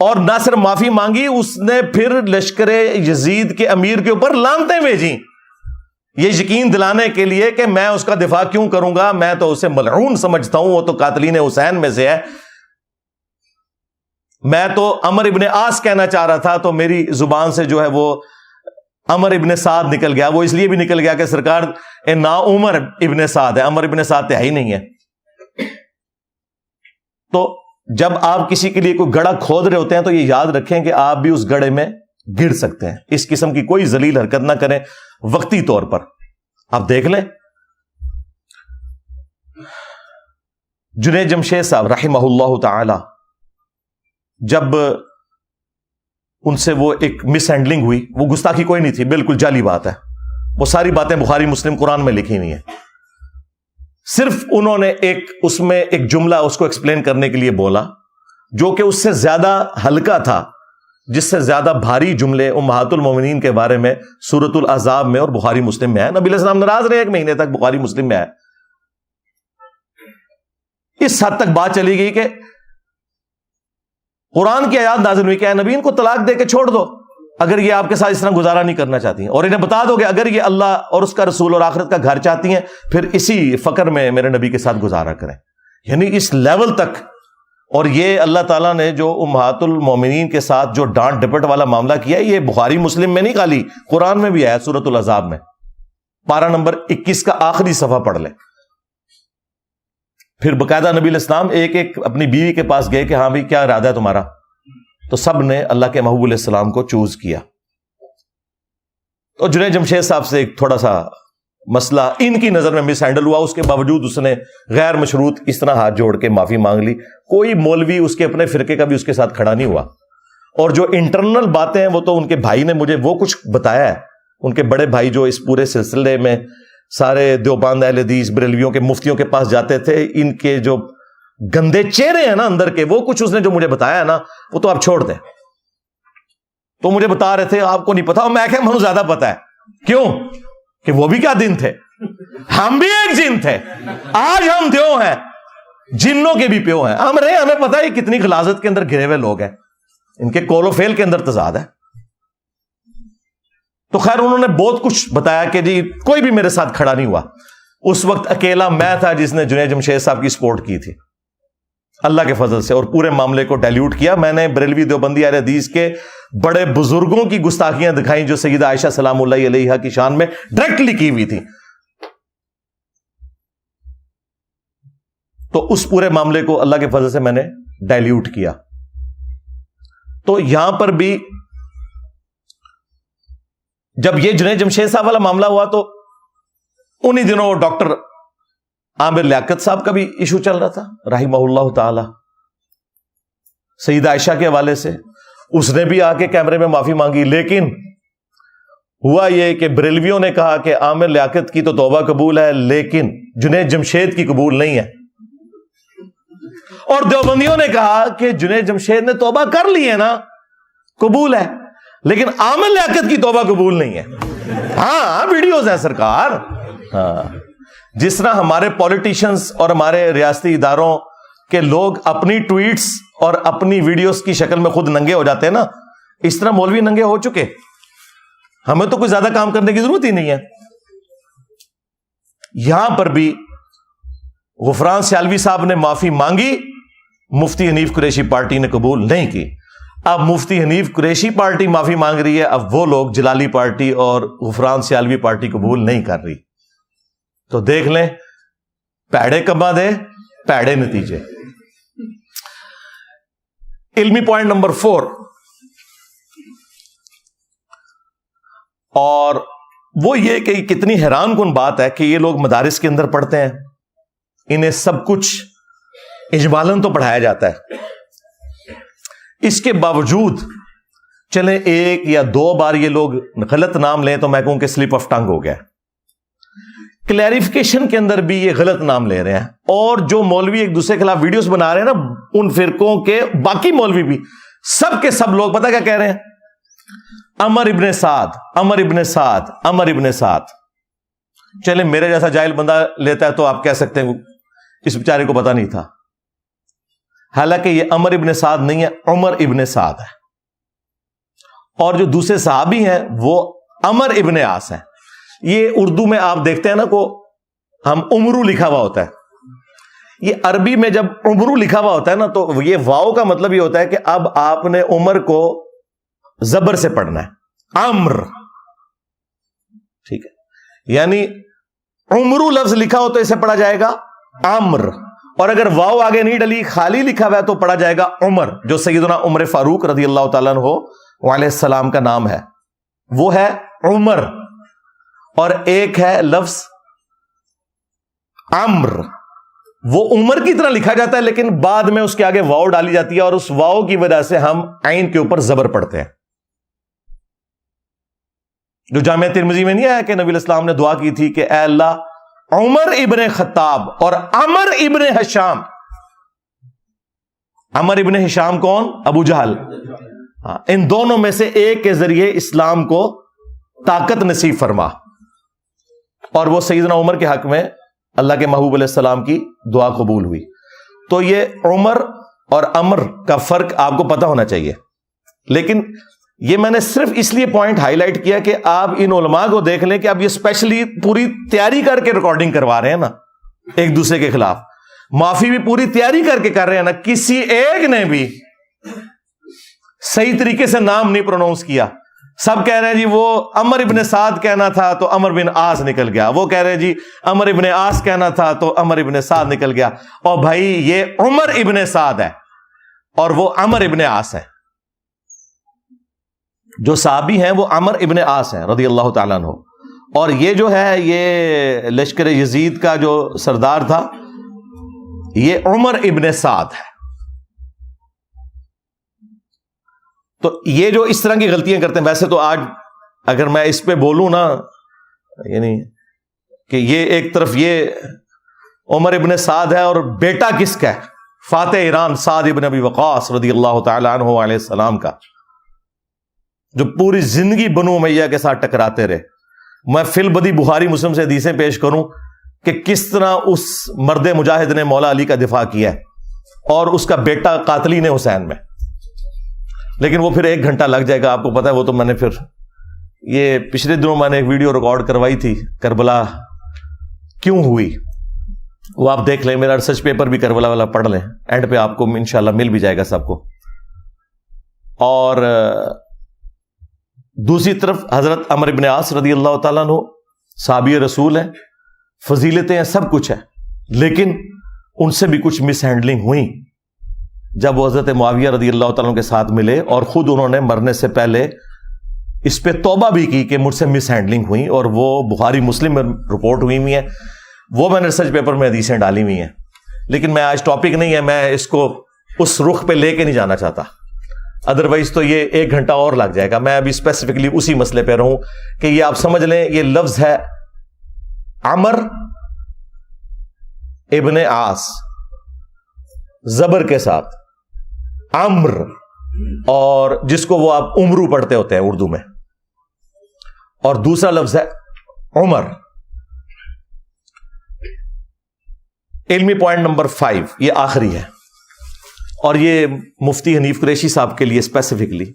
اور نہ صرف معافی مانگی، اس نے پھر لشکر یزید کے امیر کے اوپر لعنتیں بھیجیں، یہ یقین دلانے کے لیے کہ میں اس کا دفاع کیوں کروں گا، میں تو اسے ملعون سمجھتا ہوں، وہ تو قاتلین حسین میں سے ہے، میں تو عمر ابن عاص کہنا چاہ رہا تھا تو میری زبان سے جو ہے وہ عمر ابن سعد نکل گیا، وہ اس لیے بھی نکل گیا کہ سرکار نا عمر ابن سعد ہے، عمر ابن سعد تو ہے ہی نہیں ہے۔ تو جب آپ کسی کے لیے کوئی گڑھا کھود رہے ہوتے ہیں تو یہ یاد رکھیں کہ آپ بھی اس گڑھے میں گر سکتے ہیں، اس قسم کی کوئی ذلیل حرکت نہ کریں وقتی طور پر۔ آپ دیکھ لیں جنید جمشید صاحب رحمہ اللہ تعالی، جب ان سے وہ ایک مس ہینڈلنگ ہوئی، وہ گستاخی کوئی نہیں تھی، بالکل جعلی بات ہے، وہ ساری باتیں بخاری مسلم قرآن میں لکھی ہوئی ہیں، صرف انہوں نے اس میں ایک جملہ اس کو ایکسپلین کرنے کے لیے بولا جو کہ اس سے زیادہ ہلکا تھا، جس سے زیادہ بھاری جملے امہات المومنین کے بارے میں سورۃ الاحزاب میں اور بخاری مسلم میں ہے۔ نبی علیہ السلام ناراض رہے 1 مہینے تک، بخاری مسلم میں ہے۔ اس حد تک بات چلی گئی کہ قرآن کی آیات نازل ہوئی کہ اے نبی ان کو طلاق دے کے چھوڑ دو اگر یہ آپ کے ساتھ اس طرح گزارا نہیں کرنا چاہتی ہیں، اور انہیں بتا دو کہ اگر یہ اللہ اور اس کا رسول اور آخرت کا گھر چاہتی ہیں پھر اسی فقر میں میرے نبی کے ساتھ گزارا کریں، یعنی اس لیول تک۔ اور یہ اللہ تعالیٰ نے جو امہات المومنین کے ساتھ جو ڈانٹ ڈپٹ والا معاملہ کیا ہے، یہ بخاری مسلم میں نہیں، خالی قرآن میں بھی ہے، سورۃ الاحزاب میں پارہ نمبر 21 کا آخری صفحہ پڑھ لیں۔ پھر باقاعدہ نبی علیہ السلام ایک ایک اپنی بیوی کے پاس گئے کہ ہاں بھائی کیا ارادہ ہے تمہارا، تو سب نے اللہ کے محبوب علیہ السلام کو چوز کیا۔ اور جنید جمشید صاحب سے ایک تھوڑا سا مسئلہ ان کی نظر میں مس ہینڈل ہوا، اس کے باوجود اس نے غیر مشروط اس طرح ہاتھ جوڑ کے معافی مانگ لی، کوئی مولوی اس کے اپنے فرقے کا بھی اس کے ساتھ کھڑا نہیں ہوا۔ اور جو انٹرنل باتیں ہیں وہ تو ان کے بھائی نے مجھے وہ کچھ بتایا ہے، ان کے بڑے بھائی جو اس پورے سلسلے میں سارے دیوبند اہل حدیث بریلویوں کے مفتیوں کے پاس جاتے تھے، ان کے جو گندے چہرے ہیں نا اندر کے، وہ کچھ اس نے جو مجھے بتایا ہے نا وہ تو آپ چھوڑ دیں۔ تو مجھے بتا رہے تھے آپ کو نہیں پتا، اور میں کہ مجھے زیادہ پتا ہے، کیوں کہ وہ بھی کیا دن تھے، ہم بھی ایک جن تھے، آج ہم دیو ہیں، جنوں کے بھی پیو ہیں، ہمیں پتا ہے کتنی غلاظت کے اندر گھرے ہوئے لوگ ہیں، ان کے کول و فیل کے اندر تضاد ہے۔ تو خیر انہوں نے بہت کچھ بتایا کہ جی کوئی بھی میرے ساتھ کھڑا نہیں ہوا، اس وقت اکیلا میں تھا جس نے جنید جمشید صاحب کی سپورٹ کی تھی اللہ کے فضل سے، اور پورے معاملے کو ڈائلیوٹ کیا۔ میں نے بریلوی دیوبندی اہل حدیث کے بڑے بزرگوں کی گستاخیاں دکھائیں جو سیدہ عائشہ سلام اللہ علیہا کی شان میں ڈائریکٹلی کی ہوئی تھی۔ تو اس پورے معاملے کو اللہ کے فضل سے میں نے ڈائلیوٹ کیا. تو یہاں پر بھی جب یہ جنید جمشید صاحب والا معاملہ ہوا تو انہی دنوں ڈاکٹر عامر لیاقت صاحب کا بھی ایشو چل رہا تھا رحمہ اللہ تعالی, سیدہ عائشہ کے حوالے سے. اس نے بھی آ کے کیمرے میں معافی مانگی, لیکن ہوا یہ کہ بریلویوں نے کہا کہ عامر لیاقت کی تو توبہ قبول ہے لیکن جنید جمشید کی قبول نہیں ہے, اور دیوبندیوں نے کہا کہ جنید جمشید نے توبہ کر لی ہے نا, قبول ہے, لیکن عامر لیاقت کی توبہ قبول نہیں ہے. ہاں ویڈیوز ہیں سرکار. ہاں جس طرح ہمارے پولیٹیشنز اور ہمارے ریاستی اداروں کے لوگ اپنی ٹویٹس اور اپنی ویڈیوز کی شکل میں خود ننگے ہو جاتے ہیں نا, اس طرح مولوی ننگے ہو چکے. ہمیں تو کوئی زیادہ کام کرنے کی ضرورت ہی نہیں ہے. یہاں پر بھی غفران سیالوی صاحب نے معافی مانگی, مفتی حنیف قریشی پارٹی نے قبول نہیں کی. اب مفتی حنیف قریشی پارٹی معافی مانگ رہی ہے, اب وہ لوگ جلالی پارٹی اور غفران سیالوی پارٹی قبول نہیں کر رہی. تو دیکھ لیں, پیڑے کما دے پیڑے نتیجے. علمی پوائنٹ نمبر 4, اور وہ یہ کہ کتنی حیران کن بات ہے کہ یہ لوگ مدارس کے اندر پڑھتے ہیں, انہیں سب کچھ اجمالاً تو پڑھایا جاتا ہے, اس کے باوجود چلیں ایک یا دو بار یہ لوگ غلط نام لیں تو میں کہوں کہ سلپ آف ٹنگ ہو گیا. کلیریفیکیشن کے اندر بھی یہ غلط نام لے رہے ہیں, اور جو مولوی ایک دوسرے کے خلاف ویڈیوز بنا رہے ہیں نا, ان فرقوں کے باقی مولوی بھی سب کے سب لوگ پتہ کیا کہہ رہے ہیں, عمر ابن سعد, عمر ابن سعد, عمر ابن سعد. چلیں میرے جیسا جاہل بندہ لیتا ہے تو آپ کہہ سکتے ہیں اس بیچارے کو پتہ نہیں تھا, حالانکہ یہ عمر ابن سعد نہیں ہے, عمر ابن سعد ہے. اور جو دوسرے صحابی ہیں وہ عمر ابن عاص ہیں. یہ اردو میں آپ دیکھتے ہیں نا کو ہم عمرو لکھا ہوا ہوتا ہے, یہ عربی میں جب عمرو لکھا ہوا ہوتا ہے نا تو یہ واو کا مطلب یہ ہوتا ہے کہ اب آپ نے عمر کو زبر سے پڑھنا ہے, عمر, ٹھیک ہے, یعنی عمرو لفظ لکھا ہو تو اسے پڑھا جائے گا عمر, اور اگر واو آگے نہیں ڈلی خالی لکھا ہوا ہے تو پڑھا جائے گا عمر, جو سیدنا عمر فاروق رضی اللہ تعالیٰ عنہ علیہ السلام کا نام ہے, وہ ہے عمر. اور ایک ہے لفظ عمر, وہ عمر کی طرح لکھا جاتا ہے لیکن بعد میں اس کے آگے واو ڈالی جاتی ہے, اور اس واو کی وجہ سے ہم عین کے اوپر زبر پڑھتے ہیں. جو جامعہ ترمذی میں نہیں آیا کہ نبی الاسلام نے دعا کی تھی کہ اے اللہ عمر ابن خطاب اور عمر ابن ہشام. عمر ابن ہشام کون؟ ابو جہل. ان دونوں میں سے ایک کے ذریعے اسلام کو طاقت نصیب فرما, اور وہ سیدنا عمر کے حق میں اللہ کے محبوب علیہ السلام کی دعا قبول ہوئی. تو یہ عمر اور عمر کا فرق آپ کو پتہ ہونا چاہیے. لیکن یہ میں نے صرف اس لیے پوائنٹ ہائی لائٹ کیا کہ آپ ان علماء کو دیکھ لیں کہ اب یہ اسپیشلی پوری تیاری کر کے ریکارڈنگ کروا رہے ہیں نا ایک دوسرے کے خلاف, معافی بھی پوری تیاری کر کے کر رہے ہیں نا. کسی ایک نے بھی صحیح طریقے سے نام نہیں پروناؤنس کیا. سب کہہ رہے ہیں جی وہ عمر ابن سعد کہنا تھا تو عمر بن عاص نکل گیا, وہ کہہ رہے ہیں جی عمر ابن عاص کہنا تھا تو عمر ابن سعد نکل گیا. اور بھائی یہ عمر ابن سعد ہے اور وہ عمر ابن عاص ہے. جو صحابی ہیں وہ عمر ابن عاص ہیں رضی اللہ تعالیٰ عنہ, اور یہ جو ہے یہ لشکر یزید کا جو سردار تھا یہ عمر ابن سعد ہے. تو یہ جو اس طرح کی غلطیاں کرتے ہیں, ویسے تو آج اگر میں اس پہ بولوں نا, یعنی کہ یہ ایک طرف یہ عمر ابن سعد ہے اور بیٹا کس کا ہے؟ فاتح ایران سعد ابن ابی وقاص رضی اللہ تعالیٰ عنہ علیہ السلام کا, جو پوری زندگی بنو امیہ کے ساتھ ٹکراتے رہے. میں فی البدی بخاری مسلم سے حدیثیں پیش کروں کہ کس طرح اس مرد مجاہد نے مولا علی کا دفاع کیا ہے, اور اس کا بیٹا قاتلین حسین میں. لیکن وہ پھر 1 گھنٹہ لگ جائے گا, آپ کو پتا ہے. وہ تو میں نے پھر یہ پچھلے دنوں میں نے ایک ویڈیو ریکارڈ کروائی تھی, کربلا کیوں ہوئی, وہ آپ دیکھ لیں. میرا ریسرچ پیپر بھی کربلا والا پڑھ لیں, اینڈ پہ آپ کو انشاءاللہ مل بھی جائے گا سب کو. اور دوسری طرف حضرت عمر ابن عاص رضی اللہ تعالیٰ عنہ صحابی رسول ہیں, فضیلتیں ہیں, سب کچھ ہے, لیکن ان سے بھی کچھ مس ہینڈلنگ ہوئی جب وہ حضرت معاویہ رضی اللہ تعالیٰ کے ساتھ ملے, اور خود انہوں نے مرنے سے پہلے اس پہ توبہ بھی کی کہ مجھ سے مس ہینڈلنگ ہوئی, اور وہ بخاری مسلم میں رپورٹ ہوئی ہیں, وہ میں نے ریسرچ پیپر میں حدیثیں ڈالی ہوئی ہیں. لیکن میں آج ٹاپک نہیں ہے, میں اس کو اس رخ پہ لے کے نہیں جانا چاہتا, ادروائز تو یہ 1 گھنٹہ اور لگ جائے گا. میں ابھی اسپیسیفکلی اسی مسئلے پہ رہوں کہ یہ آپ سمجھ لیں, یہ لفظ ہے عمر ابن عاص زبر کے ساتھ, عمر, اور جس کو وہ آپ عمرو پڑھتے ہوتے ہیں اردو میں, اور دوسرا لفظ ہے عمر. علمی پوائنٹ نمبر 5, یہ آخری ہے, اور یہ مفتی حنیف قریشی صاحب کے لیے اسپیسیفکلی.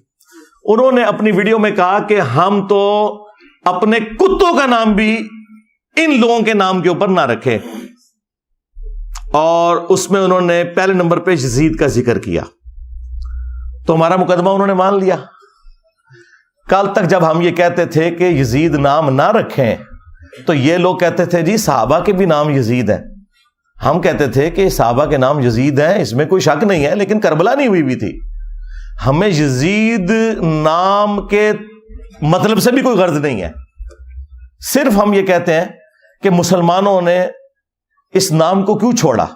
انہوں نے اپنی ویڈیو میں کہا کہ ہم تو اپنے کتوں کا نام بھی ان لوگوں کے نام کے اوپر نہ رکھیں, اور اس میں انہوں نے پہلے نمبر پہ یزید کا ذکر کیا. تو ہمارا مقدمہ انہوں نے مان لیا. کل تک جب ہم یہ کہتے تھے کہ یزید نام نہ رکھیں تو یہ لوگ کہتے تھے جی صحابہ کے بھی نام یزید ہیں. ہم کہتے تھے کہ صحابہ کے نام یزید ہیں, اس میں کوئی شک نہیں ہے, لیکن کربلا نہیں ہوئی بھی تھی. ہمیں یزید نام کے مطلب سے بھی کوئی غرض نہیں ہے, صرف ہم یہ کہتے ہیں کہ مسلمانوں نے اس نام کو کیوں چھوڑا,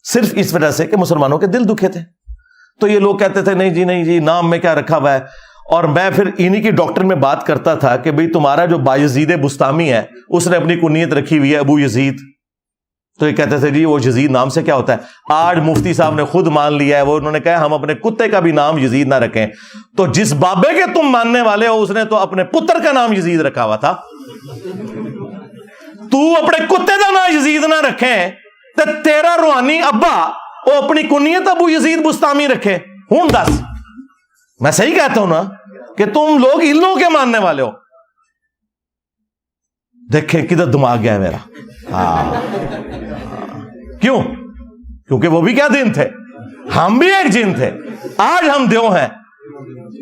صرف اس وجہ سے کہ مسلمانوں کے دل دکھے تھے. تو یہ لوگ کہتے تھے نہیں جی نام میں کیا رکھا ہوا ہے. اور میں پھر انہی کی ڈاکٹر میں بات کرتا تھا کہ بھئی تمہارا جو بایزید بستامی ہے اس نے اپنی کنیت رکھی ہوئی ہے ابو یزید. تو یہ کہتے تھے جی وہ یزید نام سے کیا ہوتا ہے. آج مفتی صاحب نے خود مان لیا ہے, وہ انہوں نے کہا ہم اپنے کتے کا بھی نام یزید نہ رکھیں. تو جس بابے کے تم ماننے والے ہو اس نے تو اپنے پتر کا نام یزید رکھا ہوا تھا. تو اپنے کتے کا نام یزید نہ رکھیں تو تیرا روحانی ابا وہ اپنی کنیت ابو یزید بستامی رکھے. ہوں دس, میں صحیح کہتا ہوں نا کہ تم لوگ ان لوگوں کے ماننے والے ہو. دیکھیں کدھر دماغ گیا ہے میرا. کیوں؟ کیونکہ وہ بھی کیا دن تھے, ہم بھی ایک جن تھے. آج ہم دیو ہیں,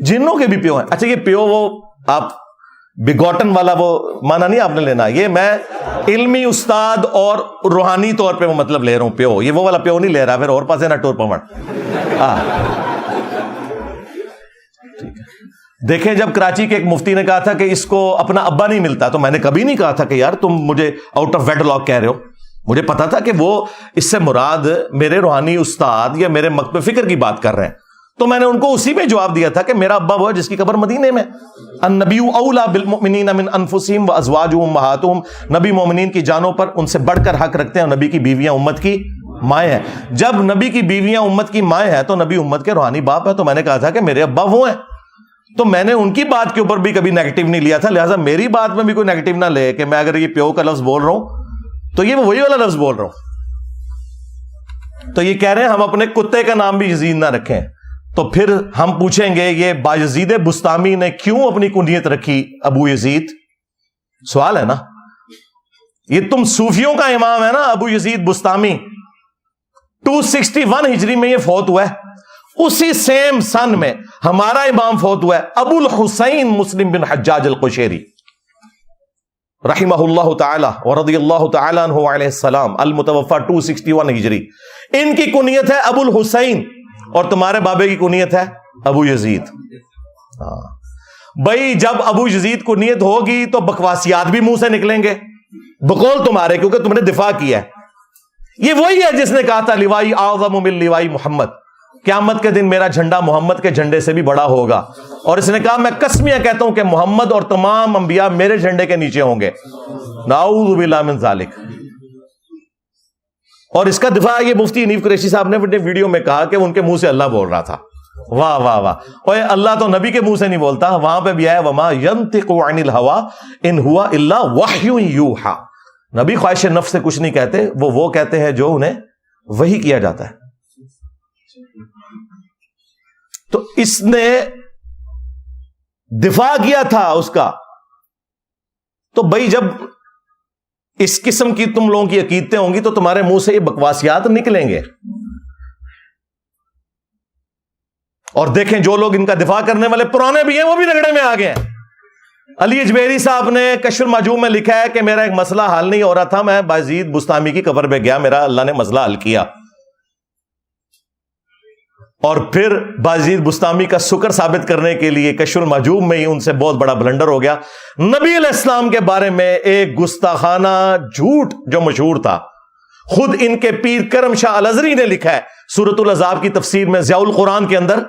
جنوں کے بھی پیو ہیں. اچھا یہ پیو وہ آپ بگوٹن والا وہ مانا نہیں آپ نے لینا, یہ میں علمی استاد اور روحانی طور پہ وہ مطلب لے رہا ہوں پیو. یہ وہ والا پیو نہیں لے رہا, پھر اور پاسے نہ ٹور پمڑ. دیکھیں جب کراچی کے ایک مفتی نے کہا تھا کہ اس کو اپنا ابا نہیں ملتا, تو میں نے کبھی نہیں کہا تھا کہ یار تم مجھے آؤٹ آف ویڈ لاک کہہ رہے ہو. مجھے پتا تھا کہ وہ اس سے مراد میرے روحانی استاد یا میرے مکتب فکر کی بات کر رہے ہیں. تو میں نے ان کو اسی میں جواب دیا تھا کہ میرا ابا وہ ہے جس کی قبر مدینے میں. النبی اولا بالمؤمنین من انفسہم وازواجہ امہاتہم, نبی مومنین کی جانوں پر ان سے بڑھ کر حق رکھتے ہیں, اور نبی کی بیویاں امت کی مائیں ہیں. جب نبی کی بیویاں امت کی مائیں ہیں تو نبی امت کے روحانی باپ ہے. تو میں نے کہا تھا کہ میرے ابا وہ ہیں, تو میں نے ان کی بات کے اوپر بھی کبھی نیگیٹو نہیں لیا تھا. لہٰذا میری بات میں بھی کوئی نیگیٹو نہ لے کہ میں اگر یہ پیو کا لفظ بول رہا ہوں تو یہ وہی والا لفظ بول رہا ہوں. تو یہ کہہ رہے ہیں ہم اپنے کتے کا نام بھی یزید نہ رکھیں. تو پھر ہم پوچھیں گے یہ بایزید بستامی نے کیوں اپنی کنیت رکھی ابو یزید؟ سوال ہے نا. یہ تم صوفیوں کا امام ہے نا ابو یزید بستامی, 261 ہجری میں یہ فوت ہوا ہے. اسی سیم سن میں ہمارا امام فوت ہوا ہے ابو الحسین مسلم بن حجاج القشیری رحمہ اللہ تعالی ورضی اللہ تعالی عنہ علیہ السلام, المتوفى 261 ہجری. ان کی کنیت ہے ابو الحسین, اور تمہارے بابے کی کنیت ہے ابو یزید. بھائی جب ابو یزید کنیت ہوگی تو بکواسیات بھی منہ سے نکلیں گے بقول تمہارے, کیونکہ تم نے دفاع کیا ہے. یہ وہی ہے جس نے کہا تھا لوائی اعظم من لوائی محمد, قیامت کے دن میرا جھنڈا محمد کے جھنڈے سے بھی بڑا ہوگا. اور اس نے کہا میں قسمیہ کہتا ہوں کہ محمد اور تمام انبیاء میرے جھنڈے کے نیچے ہوں گے. نعوذ باللہ من ذالک. اور اس کا دفاع یہ مفتی حنیف قریشی صاحب نے اپنے ویڈیو میں کہا کہ ان کے منہ سے اللہ بول رہا تھا. واہ واہ واہ. اوے اللہ تو نبی کے منہ سے نہیں بولتا, وہاں پہ بھی آیا وما ينطق عن الهوى ان هو الا وحی یوحى. نبی خواہش نفس سے کچھ نہیں کہتے, وہ کہتے ہیں جو انہیں وحی کیا جاتا ہے. تو اس نے دفاع کیا تھا اس کا. تو بھائی جب اس قسم کی تم لوگوں کی عقیدتیں ہوں گی تو تمہارے منہ سے یہ بکواسیات نکلیں گے. اور دیکھیں جو لوگ ان کا دفاع کرنے والے پرانے بھی ہیں وہ بھی رگڑے میں آ گئے ہیں. علی اجمیری صاحب نے کشف المحجوب میں لکھا ہے کہ میرا ایک مسئلہ حل نہیں ہو رہا تھا، میں بازید بستامی کی قبر پہ گیا، میرا اللہ نے مسئلہ حل کیا، اور پھر بازید بستامی کا سکر ثابت کرنے کے لیے کشف المحجوب میں ہی ان سے بہت بڑا بلنڈر ہو گیا۔ نبی علیہ السلام کے بارے میں ایک گستاخانہ جھوٹ جو مشہور تھا، خود ان کے پیر کرم شاہ الازری نے لکھا ہے سورۃ الاحزاب کی تفسیر میں ضیاء القرآن کے اندر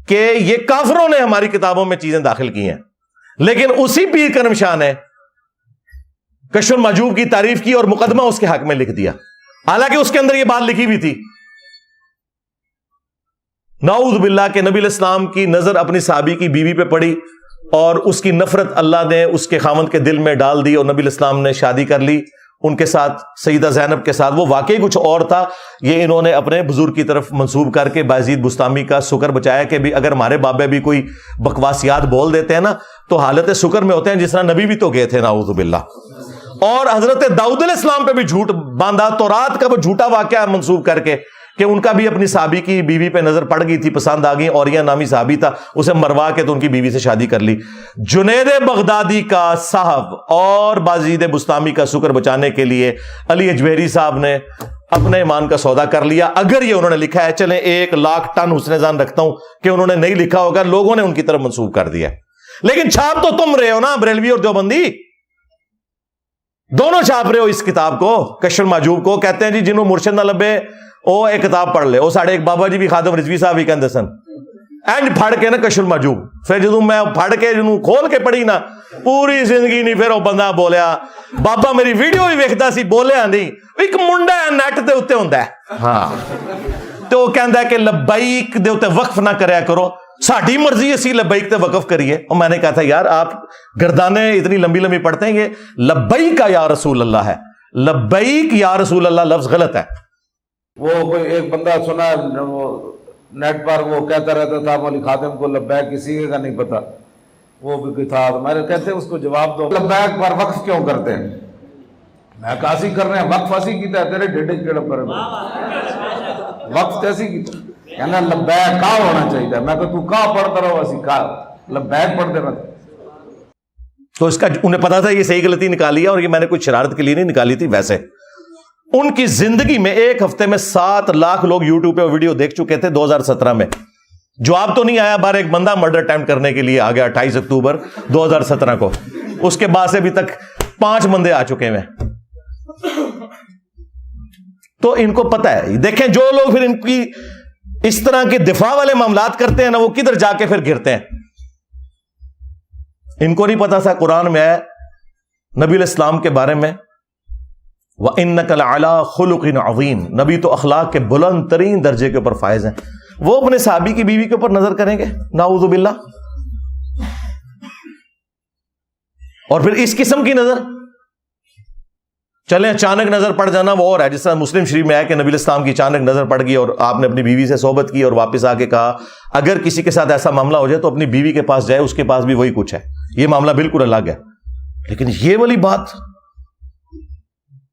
کہ یہ کافروں نے ہماری کتابوں میں چیزیں داخل کی ہیں، لیکن اسی پیر کرم شاہ نے کشف المحجوب کی تعریف کی اور مقدمہ اس کے حق میں لکھ دیا، حالانکہ اس کے اندر یہ بات لکھی ہوئی تھی۔ نعوذ باللہ کہ نبی علیہ السلام کی نظر اپنی صحابی کی بیوی پہ پڑی اور اس کی نفرت اللہ نے اس کے خاوند کے دل میں ڈال دی، اور نبی علیہ السلام نے شادی کر لی ان کے ساتھ، سیدہ زینب کے ساتھ۔ وہ واقعی کچھ اور تھا، یہ انہوں نے اپنے بزرگ کی طرف منسوب کر کے بازید بستامی کا سکر بچایا کہ بھی اگر ہمارے بابے بھی کوئی بکواسیات بول دیتے ہیں نا تو حالت سکر میں ہوتے ہیں، جس طرح نبی بھی تو گئے تھے نعوذ باللہ۔ اور حضرت داؤد علیہ السلام پہ بھی جھوٹ باندھا، تورات کا وہ جھوٹا واقعہ منسوب کر کے کہ ان کا بھی اپنی صحابی کی بیوی پہ نظر پڑ گئی تھی، پسند آ گئی، اوریہ نامی صحابی تھا، اسے مروا کے تو ان کی بیوی سے شادی کر لی۔ جنید بغدادی کا صاحب اور بازید بستامی کا سکر بچانے کے لیے علی اجمیری صاحب نے اپنے ایمان کا سودا کر لیا۔ اگر یہ انہوں نے لکھا ہے، چلیں 1,00,000 ٹن حسن ظن رکھتا ہوں کہ انہوں نے نہیں لکھا ہوگا، لوگوں نے ان کی طرف منسوب کر دیا، لیکن چھاپ تو تم رہے ہو نا، بریلوی اور دیوبندی دونوں چھاپ رہے ہو اس کتاب کو، کشف المحجوب کو۔ کہتے ہیں جی جنہوں مرشد نہ لبے وہ ایک کتاب پڑھ لے، وہ ساڑھے ایک بابا جی بھی خادم رضوی صاحب بھی کہندے سن اینج پھڑ کے نا کشف المحجوب، پھر جدوں میں پھڑ کے جنوں کھول کے پڑھی نا پوری زندگی نہیں، پھر وہ بندہ بولیا، بابا میری ویڈیو بھی ویکھدا سی، بولیا نہیں، ایک منڈا ہے نیٹ دے اوتے ہوندا ہے، ہاں تو وہ کہندا ہے کہ لبیک دے اوتے وقف نہ کریا کرو، ساڈی مرضی اسی لبیک تے وقف کریے۔ اور میں نے کہا تھا یار آپ گردانیں اتنی لمبی لمبی پڑھتے ہیں، یہ لبیک یا رسول اللہ ہے، لبیک یا رسول اللہ لفظ غلط ہے۔ وہ کوئی ایک بندہ سنا وہ نیٹ پر وہ کہتا رہتا تھا مولوی خادم کو لبیک کسی کا نہیں پتا، وہ بھی تھا، میں کہتے ہیں اس کو جواب دو، لبیک پر وقف کیوں کرتے ہیں؟ میں کہا اسی کر رہے ہیں، وقف ایسی کیتا ہے تیرے ڈیڈے کیڑا پر وقف ایسی کیتا کہنا لبیک کا ہونا چاہیے، میں کہ تو کا پڑھتا رہو، اسی کا لبیک پڑھ دینا۔ تو اس کا انہیں پتا تھا یہ صحیح غلطی نکالی ہے، اور یہ میں نے کوئی شرارت کے لیے نہیں نکالی تھی، ویسے ان کی زندگی میں ایک ہفتے میں 7 لاکھ لوگ یوٹیوب پہ ویڈیو دیکھ چکے تھے 2017 میں۔ جواب تو نہیں آیا، بار ایک بندہ مرڈر اٹیمپٹ کرنے کے لیے آ گیا 28 اکتوبر 2017 کو، اس کے بعد سے ابھی تک 5 بندے آ چکے ہیں۔ تو ان کو پتا ہے، دیکھیں جو لوگ پھر ان کی اس طرح کے دفاع والے معاملات کرتے ہیں نا، وہ کدھر جا کے پھر گرتے ہیں۔ ان کو نہیں پتا تھا قرآن میں ہے نبی علیہ السلام کے بارے میں وَإِنَّكَ لَعَلَىٰ خُلُقٍ عَظِيمٍ، نبی تو اخلاق کے بلند ترین درجے کے اوپر فائز ہیں۔ وہ اپنے صحابی کی بیوی کے اوپر نظر کریں گے نعوذ باللہ، اور پھر اس قسم کی نظر چلیں اچانک نظر پڑ جانا وہ اور ہے، جس طرح مسلم شریف میں ہے کہ نبی علیہ السلام کی اچانک نظر پڑ گئی اور آپ نے اپنی بیوی سے صحبت کی اور واپس آ کے کہا اگر کسی کے ساتھ ایسا معاملہ ہو جائے تو اپنی بیوی کے پاس جائے، اس کے پاس بھی وہی کچھ ہے، یہ معاملہ بالکل الگ ہے۔ لیکن یہ والی بات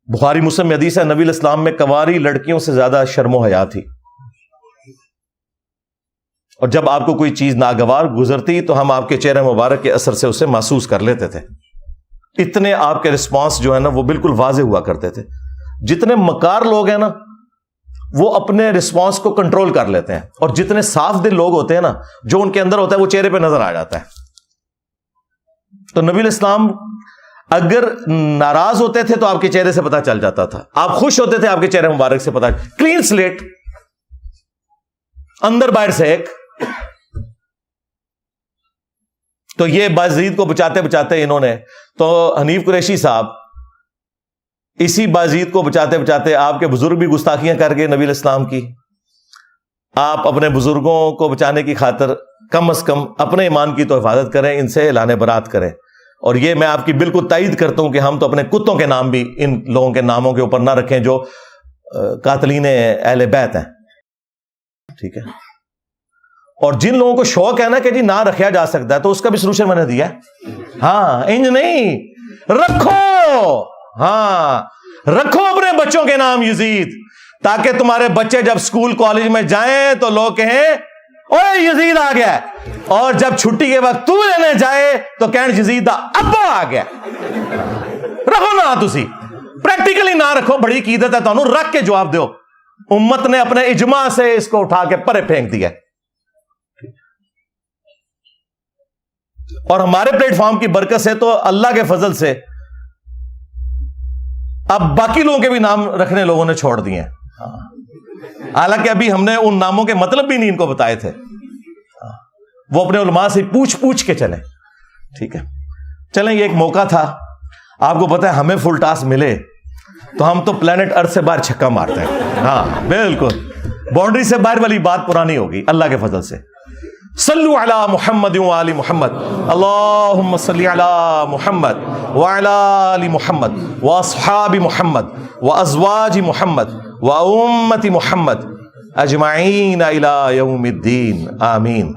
بخاری مسلم میں حدیث ہے، نبی علیہ السلام میں کنواری لڑکیوں سے زیادہ شرم و حیا تھی، اور جب آپ کو کوئی چیز ناگوار گزرتی تو ہم آپ کے چہرے مبارک کے اثر سے اسے محسوس کر لیتے تھے، اتنے آپ کے رسپانس جو ہے نا وہ بالکل واضح ہوا کرتے تھے۔ جتنے مکار لوگ ہیں نا وہ اپنے رسپانس کو کنٹرول کر لیتے ہیں، اور جتنے صاف دل لوگ ہوتے ہیں نا جو ان کے اندر ہوتا ہے وہ چہرے پہ نظر آ جاتا ہے۔ تو نبی علیہ السلام اگر ناراض ہوتے تھے تو آپ کے چہرے سے پتہ چل جاتا تھا، آپ خوش ہوتے تھے آپ کے چہرے مبارک سے پتہ، کلین سلیٹ، اندر باہر سے ایک۔ تو یہ بازید کو بچاتے بچاتے انہوں نے تو حنیف قریشی صاحب اسی بازید کو بچاتے بچاتے آپ کے بزرگ بھی گستاخیاں کر گئے نبی علیہ السلام کی۔ آپ اپنے بزرگوں کو بچانے کی خاطر کم از کم اپنے ایمان کی تو حفاظت کریں، ان سے اعلان برات کریں۔ اور یہ میں آپ کی بالکل تائید کرتا ہوں کہ ہم تو اپنے کتوں کے نام بھی ان لوگوں کے ناموں کے اوپر نہ رکھیں جو قاتلین اہل بیت ہیں، ٹھیک ہے۔ اور جن لوگوں کو شوق ہے نا کہ جی نہ رکھا جا سکتا ہے تو اس کا بھی سلوشن میں نے دیا ہے، ہاں انج نہیں، رکھو، ہاں رکھو اپنے بچوں کے نام یزید، تاکہ تمہارے بچے جب اسکول کالج میں جائیں تو لوگ کہیں اوے یزید آ گیا, اور جب چھٹی کے وقت تو لینے جائے تو کہن یزید دا ابا آ گیا. رکھو نا تسی پریکٹیکلی نہ رکھو, بڑی عقیدت ہے تانوں, رکھ کے جواب دیو. امت نے اپنے اجماع سے اس کو اٹھا کے پرے پھینک دیا. اور ہمارے پلیٹ فارم کی برکت سے تو اللہ کے فضل سے اب باقی لوگوں کے بھی نام رکھنے لوگوں نے چھوڑ دیے ہیں, حالانکہ ابھی ہم نے ان ناموں کے مطلب بھی نہیں ان کو بتائے تھے. وہ اپنے علماء سے پوچھ کے چلیں. ٹھیک ہے, چلیں, یہ ایک موقع تھا. آپ کو پتا ہے ہمیں فل ٹاس ملے تو ہم تو پلانٹ ارتھ سے باہر چھکا مارتے ہیں. ہاں بالکل, باؤنڈری سے باہر والی بات پرانی ہوگی اللہ کے فضل سے. صلو علی محمد وآل محمد, اللہم صلی علی محمد وعلی آل محمد واصحاب محمد وازواج محمد وامت محمد اجمعین الی یوم الدین, آمین.